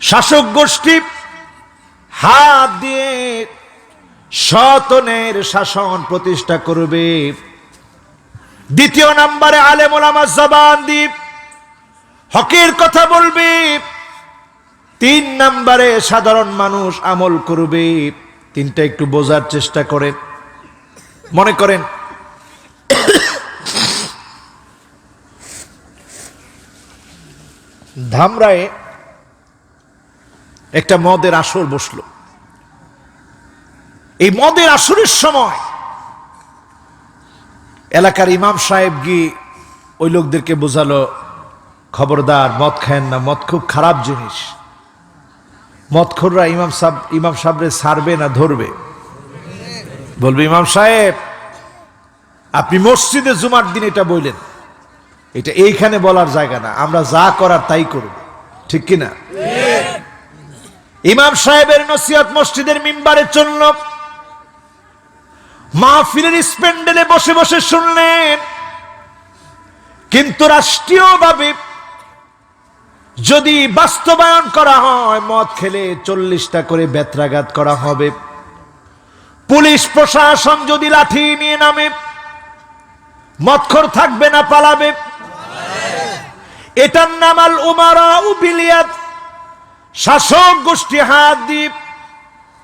শাসক গোষ্ঠী হাত দিয়ে সতনের শাসন প্রতিষ্ঠা করবে। দ্বিতীয় নম্বরে আলেম ওলামা জবান দিয়ে হকের কথা বলবে। তিন নম্বরে সাধারণ মানুষ আমল করবে। তিনটা একটু বোঝার চেষ্টা করেন। মনে করেন ধামরায়ে একটা মদের আসর বসলো। এই মদের আসরের সময় এলাকার ইমাম সাহেব গিয়ে ওই লোকদেরকে বোঝালো, খবরদার মদ খায়েন না, মদ খুব খারাপ জিনিস। মদখোররা ইমাম সাহেবরে ছাড়বে না ধরবে? বলবে ইমাম সাহেব আপনি মসজিদে জুমার দিন এটা বললেন, এটা এইখানে বলার জায়গা না, আমরা যা করার তাই করব, ঠিক কিনা? ইমাম সাহেবের নসিহত মসজিদের মিম্বারে চলল। মাহফিলের স্প্যান্ডেলে বসে বসে শুনলেন। কিন্তু রাষ্ট্রীয়ভাবে যদি বাস্তবায়ন করা হয়, মদ খেলে 40টা করে বেত্রাঘাত করা হবে। পুলিশ প্রশাসন যদি লাঠি নিয়ে নামে, মদখোর থাকবে না, পালাবে। এটার নাম আল উমারা বিল-ইয়াদ, শাসক গোষ্ঠী হাত দিয়ে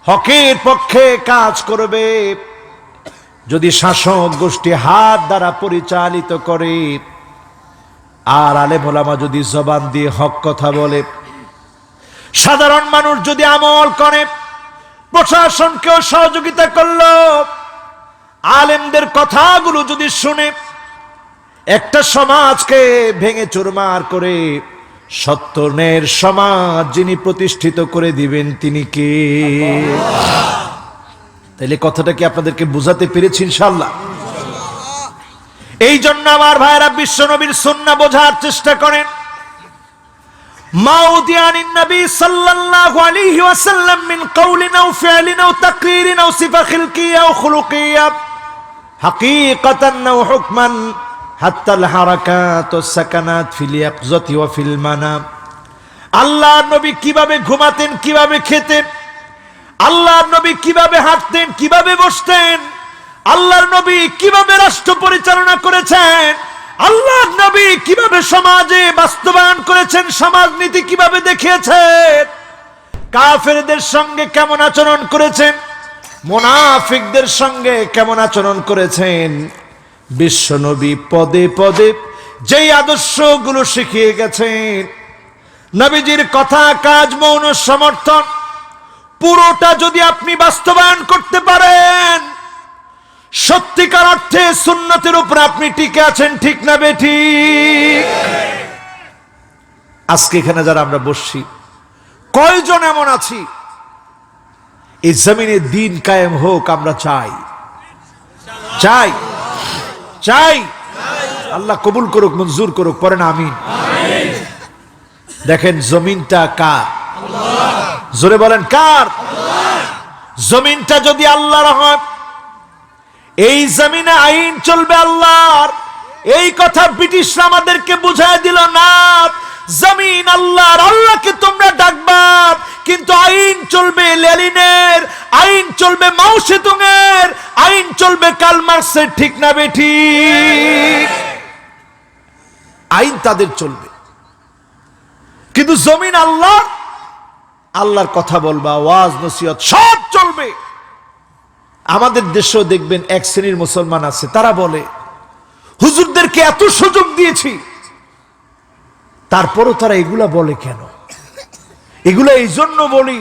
হকের পক্ষে কাজ করবে। যদি শাসক গোষ্ঠী হাত দ্বারা পরিচালিত করে, আর আলেম ওলামা যদি জবান দিয়ে হক কথা বলে, সাধারণ মানুষ যদি আমল করে, প্রশাসনকেও সহযোগিতা করলো, আলেমদের কথাগুলো যদি শুনে, একটা সমাজকে ভেঙে চুরমার করে সত্যের সমাজ যিনি প্রতিষ্ঠিত করে দিবেন তিনি কে? তাইলে কথাটা কি আপনাদেরকে বুঝাতে পেরেছি ইনশাআল্লাহ? এই জন্য আমার ভাইরা বিশ্ব নবীর সুন্নাহ বোঝার চেষ্টা করেন। মাউদিয়ানিন নবী সাল্লাল্লাহু আলাইহি ওয়াসাল্লাম মিন কাউলিন আও ফি'লিন আও তাকরিরিন আও সিফা খিলকিয়া আও খুলুকিয়া হাকীকাতান আও হুকমান হাত্তা আল হারাকাত ওয়াস সাকানাত ফিল ইয়াকযাতি ওয়া ফিল মানাম। আল্লাহর নবী কিভাবে ঘুমাতেন, কিভাবে খেতেন, আল্লাহর নবী কিভাবে হাঁটতেন, কিভাবে বসতেন, আল্লাহর নবী কিভাবে রাষ্ট্র পরিচালনা করেছেন, আল্লাহর নবী কিভাবে সমাজে বাস্তবায়ন করেছেন, সমাজনীতি কিভাবে দেখিয়েছেন, কাফেরদের সঙ্গে কেমন আচরণ করেছেন, মুনাফিকদের সঙ্গে কেমন আচরণ করেছেন, বিশ্ব নবী পদে পদে যেই আদর্শগুলো শিখিয়ে গেছেন, নবীজির কথা কাজ মৌন সমর্থন পুরোটা যদি আপনি বাস্তবায়ন করতে পারেন, সত্যিকার অর্থে সুন্নতের উপর আপনি টিকে আছেন, ঠিক না বেঠিক? আজকে এখানে যারা আমরা বসছি, কয়জন এমন আছি এই জমিনে দিন কায়েম হোক আমরা চাই? চাই চাই আল্লাহ কবুল করুক, মঞ্জুর করুক, পড়েন আমিন। দেখেন জমিনটা কার? জোরে বলেন কার? জমিনটা যদি আল্লাহর হয়, এই জমিনে আইন চলবে আল্লাহর। এই কথা ব্রিটিশরা আমাদেরকে বুঝায় দিল না। জমিন আল্লাহর, আল্লাহকে তোমরা ডাকবা, কিন্তু আইন চলবে লেনিনের, আইন চলবে মাও সেতুংয়ের, আইন চলবে কার্ল মার্কসের, ঠিক না বেঠিক? আইন তাদের চলবে, কিন্তু জমিন আল্লাহ, আল্লাহর কথা বলবা, ওয়াজ নসিহত সব চলবে। আমাদের দেশেও দেখবেন এক শ্রেণীর মুসলমান আছে, তারা বলে হুজুরদেরকে এত সুযোগ দিয়েছি, তারপরও তারা এগুলা বলে কেন? এগুলা এই জন্য বলি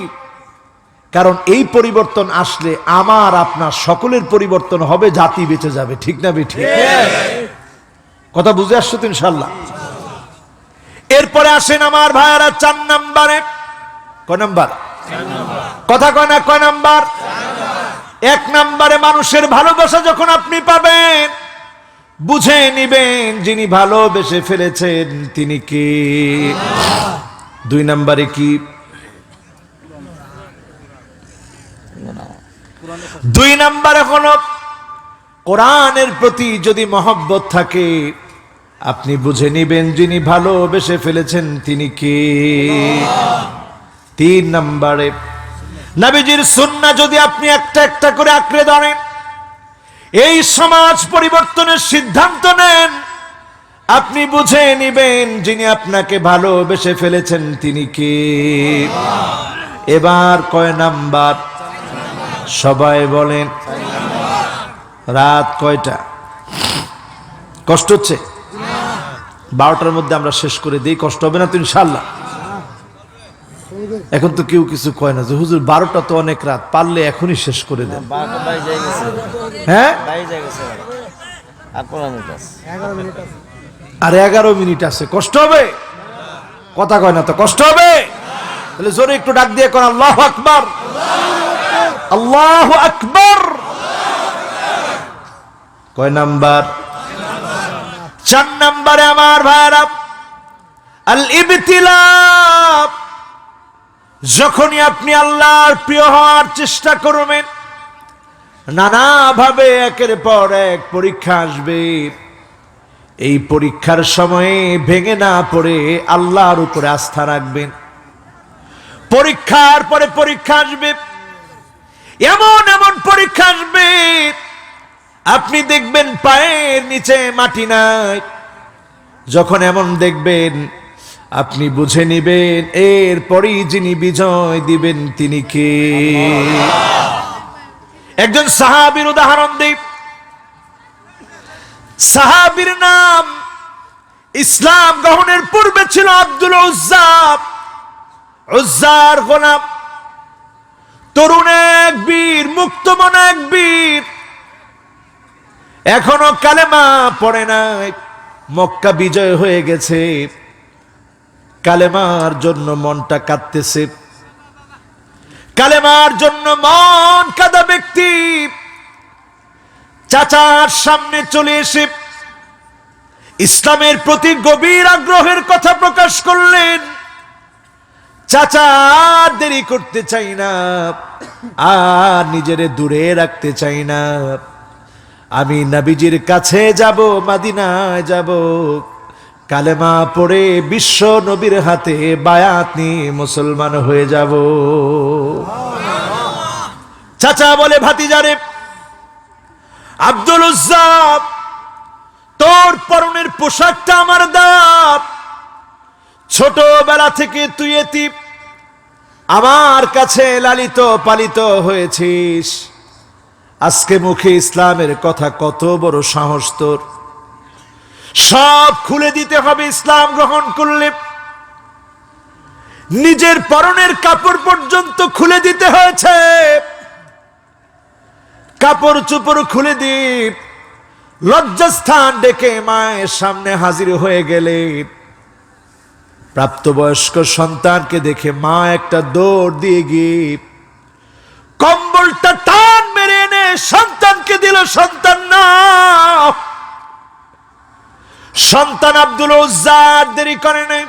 কারণ এই পরিবর্তন আসলে আমার আপনার সকলের পরিবর্তন হবে, জাতি বেঁচে যাবে, ঠিক না বেঠিক? কথা বুঝে আসছো তো ইনশাআল্লাহ? এরপরে আসেন আমার ভাইয়ারা 4 নম্বরে। কয় নাম্বার? কথা কয় না, কয় নাম্বার? 1 নম্বরে মানুষের ভালোবাসা যখন আপনি পাবেন, বুঝে নিবেন যিনি ভালোবেসে ফেলেছেন তিনি কে। 2 নম্বরে কি? 2 নম্বরে হলো কোরআনের প্রতি যদি মহব্বত থাকে আপনি বুঝে নিবেন যিনি ভালোবেসে ফেলেছেন তিনি কে। 3 নম্বরে নবীজির সুন্নাহ যদি আপনি একটা একটা করে আঁকড়ে ধরেন, এই সমাজ পরিবর্তনের সিদ্ধান্ত নেন, আপনি বুঝে নিবেন যিনি আপনাকে ভালোবেসে ফেলেছেন তিনি কে। এবার কয় নাম্বার? সবাই বলেন। রাত কয়টা? কষ্ট হচ্ছে? 12টার মধ্যে আমরা শেষ করে দিই, কষ্ট হবে না তো ইনশাআল্লাহ? এখন তো কেউ কিছু কয় না যে হুজুর 12টা তো অনেক রাত, পারলে এখনই শেষ করে দেন। হ্যাঁ, আর 11 মিনিট আছে, কষ্ট হবে? কথা কয় না তো, কষ্ট হবে? তাহলে জোরে একটু ডাক দিয়ে কোন আল্লাহু আকবার, আল্লাহু আকবার। কয় নাম্বার? 4 নম্বরে আমার ভাইরা আল ইবতিলা। যখনই আপনি আল্লাহর প্রিয় হওয়ার চেষ্টা করবেন, নানাভাবে একের পর এক পরীক্ষা আসবে। এই পরীক্ষার সময়ে ভেঙে না পড়ে আল্লাহর উপরে আস্থা রাখবেন। পরীক্ষার পরে পরীক্ষা আসবে, এমন এমন পরীক্ষা আসবে আপনি দেখবেন পায়ের নিচে মাটি নাই। যখন এমন দেখবেন আপনি বুঝে নিবেন এরপরই যিনি বিজয় দিবেন তিনি কে। একজন সাহাবীর উদাহরণ দেই। সাহাবীর নাম ইসলাম গ্রহণের পূর্বে ছিল আব্দুল উজ্জা। উজ্জার গোলাম, তরুণ এক বীর, মুক্তমন এক বীর, এখনো কালেমা পড়ে নাই। মক্কা বিজয় হয়ে গেছে, কালেমার জন্য মনটা কাঁদতেছে। কালেমার জন্য মন কাঁদা ব্যক্তি চাচার সামনে চলে এসে ইসলামের প্রতি গভীর আগ্রহের কথা প্রকাশ করলেন। চাচা আর দেরি করতে চাই না, আর নিজেরে দূরে রাখতে চাই না, আমি নবীজির কাছে যাব, মদিনায় যাব, কালেমা পড়ে বিশ্ব নবীর হাতে বায়াত নিয়ে মুসলমান হয়ে যাব। চাচা বলে, ভাতিজারে আব্দুল উজ্জা, তোর পরনের পোশাকটা আমার দাম, ছোটবেলা থেকে তুই এতিম, আমার কাছে লালিত পালিত হয়েছিস, আজকে মুখে ইসলামের কথা, কত বড় সাহস তোর! সব খুলে দিতে হবে ইসলাম গ্রহণ করলে। নিজের পরনের কাপড় পর্যন্ত খুলে দিতে হয়েছে। কাপড় চোপড় খুলে দি লজ্জাস্থান ডেকে মায়ের সামনে হাজির হয়ে গেলে, প্রাপ্তবয়স্ক সন্তানকে দেখে মা একটা দৌড় দিয়ে গিয়ে কম্বলটা টান মেরে এনে সন্তানকে দিল। সন্তান না, সন্তান আব্দুল উজ্জা দেরি করে নাই,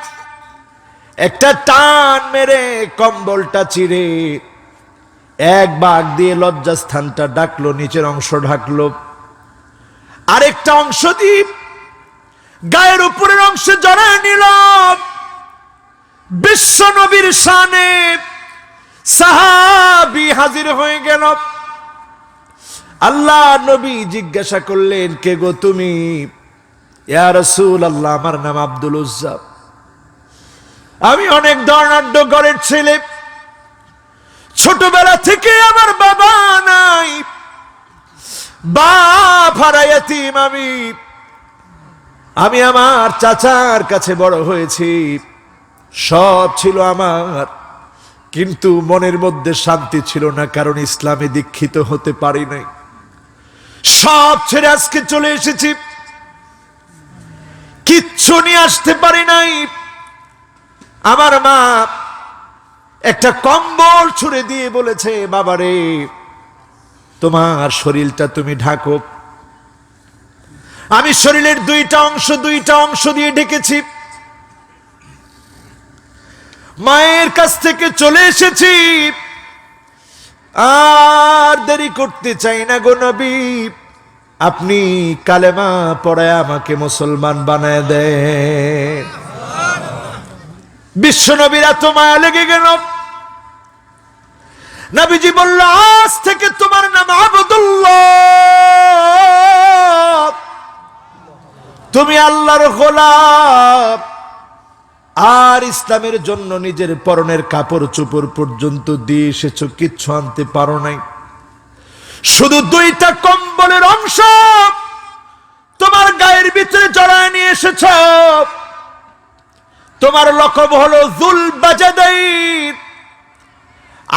একটা টান মেরে কম্বলটা চিরে এক বাগ দিয়ে লজ্জাস্থানটা ডাকলো, নিচের অংশ ঢাকলো, আরেকটা অংশ দিয়ে গায়ের উপরের অংশে জড়ায় নিল। বিশ্ব নবীর শানে সাহাবী হাজির হয়ে গেল। আল্লাহ নবী জিজ্ঞাসা করলেন, কে গো তুমি? ইয়া রাসূলুল্লাহ, আমার নাম আব্দুল উজ্জা, আমি অনেক ধনাঢ্য ঘরের ছেলে, ছোটবেলা থেকে আমার বাবা নাই, বাপ হারা ইয়াতীম আমি আমার চাচার কাছে বড় হয়েছি, সব ছিল আমার, কিন্তু মনের মধ্যে শান্তি ছিল না, কারণ ইসলামে দীক্ষিত হতে পারি নাই। সব ছেড়ে আজকে চলে এসেছি, কিচ্ছু নিয়ে আসতে পারি নাই। আমার মা একটা কম্বল ছুঁড়ে দিয়ে বলেছে, বাবারে তোমার শরীরটা তুমি ঢাকো। আমি শরীরের দুইটা অংশ দিয়ে ঢেকেছি। মায়ের কাছ থেকে চলে এসেছি, আর দেরি করতে চাই না গো নবী, আপনি কালেমা পড়ায় আমাকে মুসলমান বানায় দেন। বিশ্ব নবীর এত মায়া লেগে গেল। নবীজি বলল, আজ থেকে তোমার নাম আবদুল্লাহ, তুমি আল্লাহর গোলাম। আর ইসলামের জন্য নিজের পরনের কাপড় চোপড় পর্যন্ত দিয়ে এসেছো, কিচ্ছু আনতে পারো নাই। শুধু দুইটা কম্বলের অংশ তোমার গায়ের ভিতরে জড়ায় নিয়ে এসেছ। তোমার লকব হলো যুল বাজাদাইন,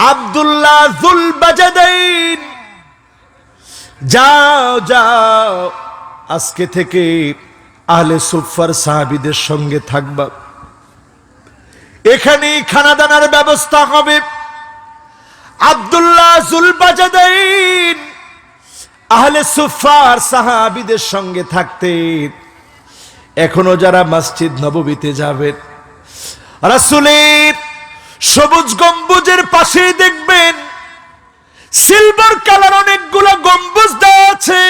আব্দুল্লাহ যুল বাজাদাইন। যাও যাও, আজকে থেকে আহলে সুফার সাহাবীদের সঙ্গে থাকবা, এখানেই খানাদানার ব্যবস্থা হবে। আব্দুল্লাহ যুল বাজাদাইন আহলে সুফার সাহাবীদের সঙ্গে থাকতেন। এখনো যারা মসজিদ নববীতে যাবেন, রাসূলের সবুজ গম্বুজের পাশে দেখবেন সিলভার কালার অনেকগুলো গম্বুজ দেওয়া আছে।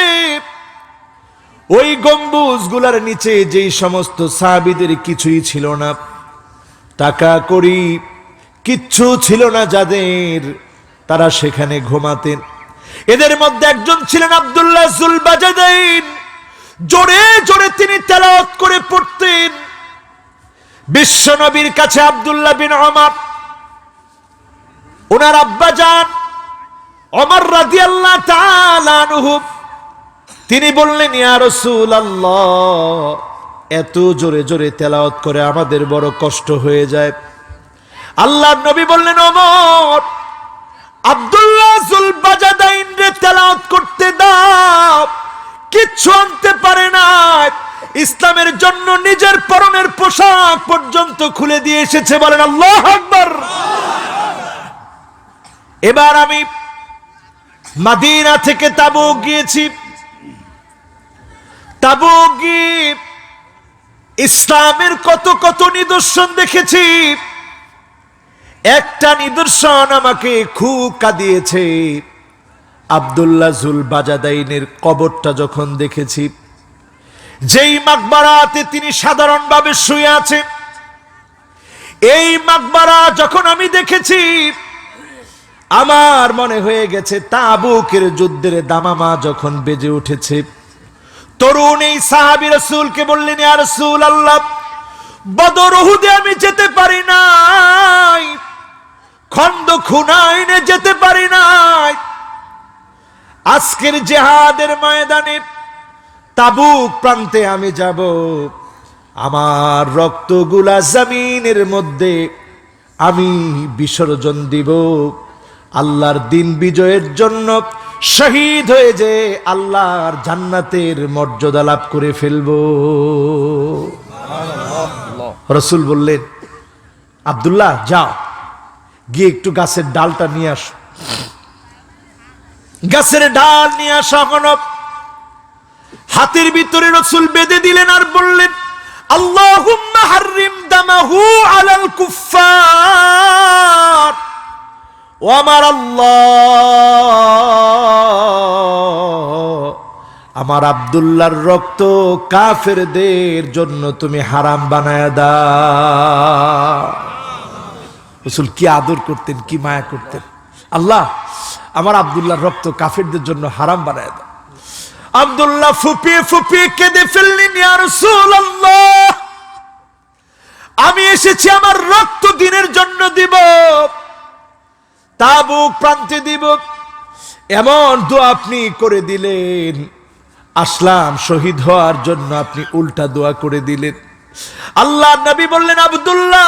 ওই গম্বুজগুলোর নিচে যেই সমস্ত সাহাবীদের কিছুই ছিল না, টাকা কড়ি কিচ্ছু ছিল না যাদের, তারা সেখানে ঘুমাতেন। এদের মধ্যে একজন ছিলেন আব্দুল্লাহ যুল বাজাদাইন। জোরে জোরে তিনি তেলাওয়াত করে পড়তেন। বিশ্ব নবীর কাছে আব্দুল্লাহ বিন ওমর, ওনার আব্বাজান ওমর রাদিয়াল্লাহু তাআলা আনহু, তিনি বললেন, ইয়া রাসূলুল্লাহ, এত জোরে জোরে তেলাওয়াত করে আমাদের বড় কষ্ট হয়ে যায়। আল্লাহর নবী বললেন, ওমর, আব্দুল্লাহ যুল বাজাদাইন রে তেলাওয়াত করতে দাও, কিচ্ছু আনতে পারে না, ইসলামের জন্য নিজের পরনের পোশাক পর্যন্ত খুলে দিয়ে এসেছে। বলেন আল্লাহু আকবার। এবার আমি মদিনা থেকে তাবুক গিয়েছি। তাবুক গিয়ে ইসলামের কত কত নিদর্শন দেখেছি। একটা নিদর্শন আমাকে খুব কাঁদিয়েছে। আব্দুল্লাহ যুল বাজাদাইনের কবরটা যখন দেখেছি, যেই মাকবারাতে তিনি সাধারণভাবে শুয়ে আছেন, এই মাকবারা যখন আমি দেখেছি, আমার মনে হয়ে গেছে তাবুকের যুদ্ধের দামামা যখন বেজে উঠেছে। তরুণ এই সাহাবী রাসূলকে বললেন, ইয়া রাসূলুল্লাহ, বদর উহুদে আমি যেতে পারি নাই, খন্দক হুনাইনে যেতে পারি নাই, আজকের জিহাদের ময়দানে তাবুক প্রান্তে আমি যাব। আমার রক্তগুলা জমিনের মধ্যে আমি বিসর্জন দিব, আল্লাহর দিন বিজয়ের জন্য শহীদ হয়ে যে আল্লাহর জান্নাতের মর্যাদা লাভ করে ফেলব। রাসূল বললেন, আব্দুল্লাহ, যাও গিয়ে একটু গাছের ডালটা নিয়ে আসো। গাছের ডাল নিয়ে আসা হলো, হাতের ভিতরে রাসূল বেঁধে দিলেন আর বললেন, আল্লাহুম্মা হাররিম দামাহু আলাল কুফফার। ও আমার আল্লাহ, আমার আব্দুল্লাহর রক্ত কাফেরদের জন্য তুমি হারাম বানায়া দাও। রাসূল কি আদর করতেন, কি মায়া করতেন। আল্লাহ, আমার আব্দুল্লাহর রক্ত কাফেরদের জন্য হারাম বানায়া দাও। আব্দুল্লাহ ফুপিয়ে ফুপিয়ে কেঁদে ফেললেন, ইয়া রাসূলুল্লাহ, আমি এসেছি আমার রক্ত দিনের জন্য দিব, তাবুক প্রান্তে দিব। এমন দোয়া আপনি করে দিলেন, আসলাম শহীদ হওয়ার জন্য, আপনি উল্টা দোয়া করে দিলেন। আল্লাহর নবী বললেন, আব্দুল্লাহ,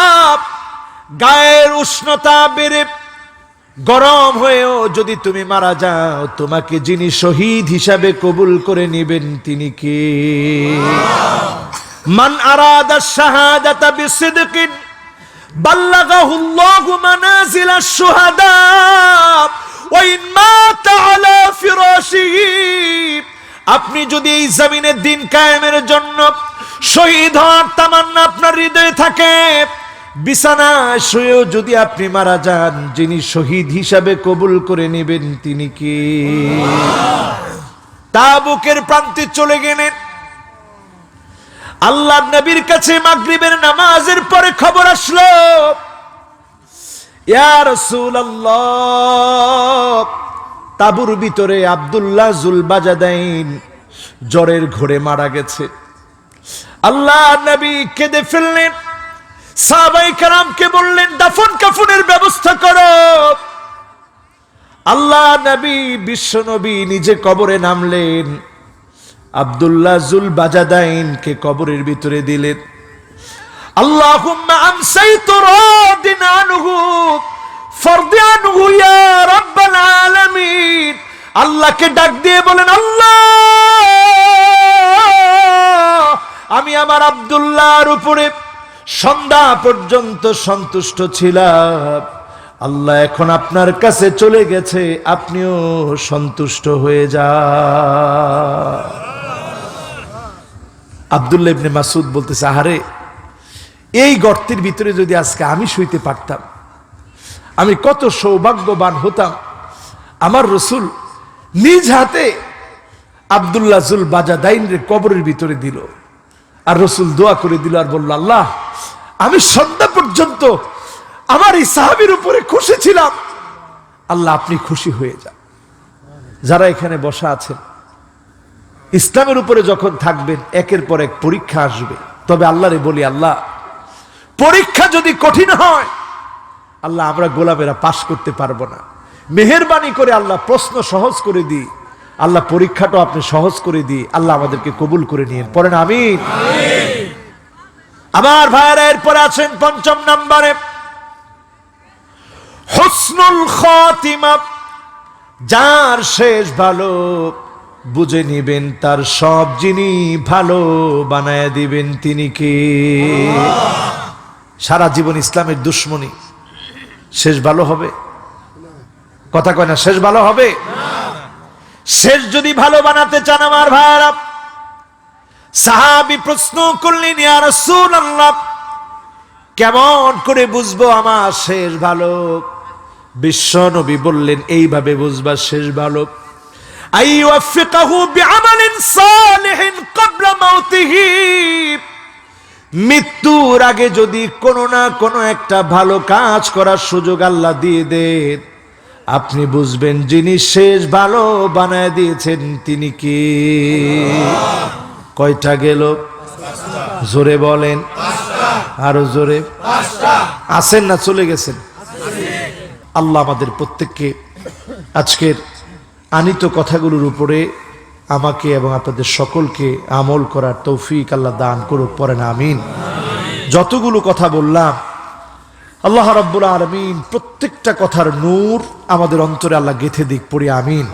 গায়ের উষ্ণতা বেড়ে গরম হয়েও যদি তুমি মারা যাও, তোমাকে যিনি শহীদ হিসাবে কবুল করে নেবেন তিনি কে? মান আরাদা শাহাদাতা বিসিদকিন বাল্লাগাহুল্লাহু মানাজিলাশ শুহাদা ওয়া ইন মাতা আলা ফিরাশিহি আপনি যদি এই জমিনের দিন কায়েমের জন্য শহীদ হওয়ার তামান্না আপনার হৃদয়ে থাকে, বিছানায় শুয়েও যদি আপনি মারা যান, যিনি শহীদ হিসাবে কবুল করে নেবেন তিনি কি? তাবুকের প্রান্তে চলে গেলেন। আল্লাহর নবীর কাছে মাগরিবের নামাজের পরে খবর আসলো, ইয়া রাসূলুল্লাহ, তাবুর ভিতরে আব্দুল্লাহ জুলবাজাদাইন জ্বরের ঘোরে মারা গেছে। আল্লাহ নবী কেঁদে ফেললেন। সাহাবায়ে কেরামকে বললেন, দাফন কাফনের ব্যবস্থা করো। আল্লাহ নবী, বিশ্ব নবী নিজে কবরে নামলেন, আব্দুল্লাহ জুলবাজাদাইনকে কবরের ভিতরে দিলেন। আল্লাহুম্মা আমসাইতু রাদিন আনহু ফারদি আনহু ইয়া রাব্বাল আলামিন। আল্লাহকে ডাক দিয়ে বলেন, আল্লাহ, আমি আমার আব্দুল্লাহর উপরে সন্ধ্যা পর্যন্ত সন্তুষ্ট ছিলাম, আল্লাহ এখন আপনার কাছে চলে গেছে, আপনিও সন্তুষ্ট হয়ে যান। আব্দুল্লাহ ইবনে মাসউদ বলতেছে, আহারে, এই গর্তের ভিতরে যদি আজকে আমি শুইতে পারতাম, আমি কত সৌভাগ্যবান হতাম। আমার রসুল নিজ হাতে আব্দুল্লাহ জুলবাজাদাইনের কবরের ভিতরে দিল, আর রসুল দোয়া করে দিল আর বলল, আল্লাহ, আমি সন্ধ্যা পর্যন্ত আমার এই সাহাবীর উপরে খুশি ছিলাম, আল্লাহ আপনি খুশি হয়ে যান। যারা এখানে বসা আছেন, ইসলামের উপরে যখন থাকবেন, একের পর এক পরীক্ষা আসবে, তবে আল্লাহরে বলি, আল্লাহ, পরীক্ষা যদি কঠিন হয়, আল্লাহ আমরা গোলামেরা পাশ করতে পারবো না, মেহেরবানি করে আল্লাহ প্রশ্ন সহজ করে দিই, আল্লাহ পরীক্ষাটা আপনি সহজ করে দিই, আল্লাহ আমাদেরকে কবুল করে নিন, পড়েন আমিন। আমার ভাইয়েরা, এরপরে আছেন ৫ম নম্বরে হুসনুল খাতিমা। যার শেষ ভালো, বুঝে নিবেন তার সব যিনি ভালো বানায় দিবেন তিনি কে? সারা জীবন ইসলামের দুশ্মনী, শেষ ভালো হবে? কথা কয় না, শেষ ভালো হবে? শেষ যদি ভালো বানাতে চান আমার ভাইরা, সাহাবী প্রশ্ন করলেন, ইয়া রাসূলুল্লাহ, কেমন করে বুঝবো আমার শেষ ভালো? বিশ্ব নবী বললেন, এইভাবে বুঝবা শেষ ভালো, আইয়ুফিকাহু বিআমালিন সালিহিন ক্বাবলা মাউতিহি। মৃত্যুর আগে যদি কোনো না কোনো একটা ভালো কাজ করার সুযোগ আল্লাহ দিয়ে দেন, আপনি বুঝবেন যিনি শেষ ভালো বানায় দিয়েছেন তিনি কি? কয়টা গেল? জোরে বলেন, আরো জোরে। আছেন না চলে গেছেন? আল্লাহ আমাদের প্রত্যেককে আজকের আনিত কথাগুলোর উপরে আমাকে এবং আপনাদের সকলকে আমল করার তৌফিক আল্লাহ দান করুক, পড়েন আমিন। যতগুলো কথা বললাম, আল্লাহ রাব্বুল আলামিন প্রত্যেকটা কথার নূর আমাদের অন্তরে আল্লাহ গেঁথে দিক, পড়ি আমিন।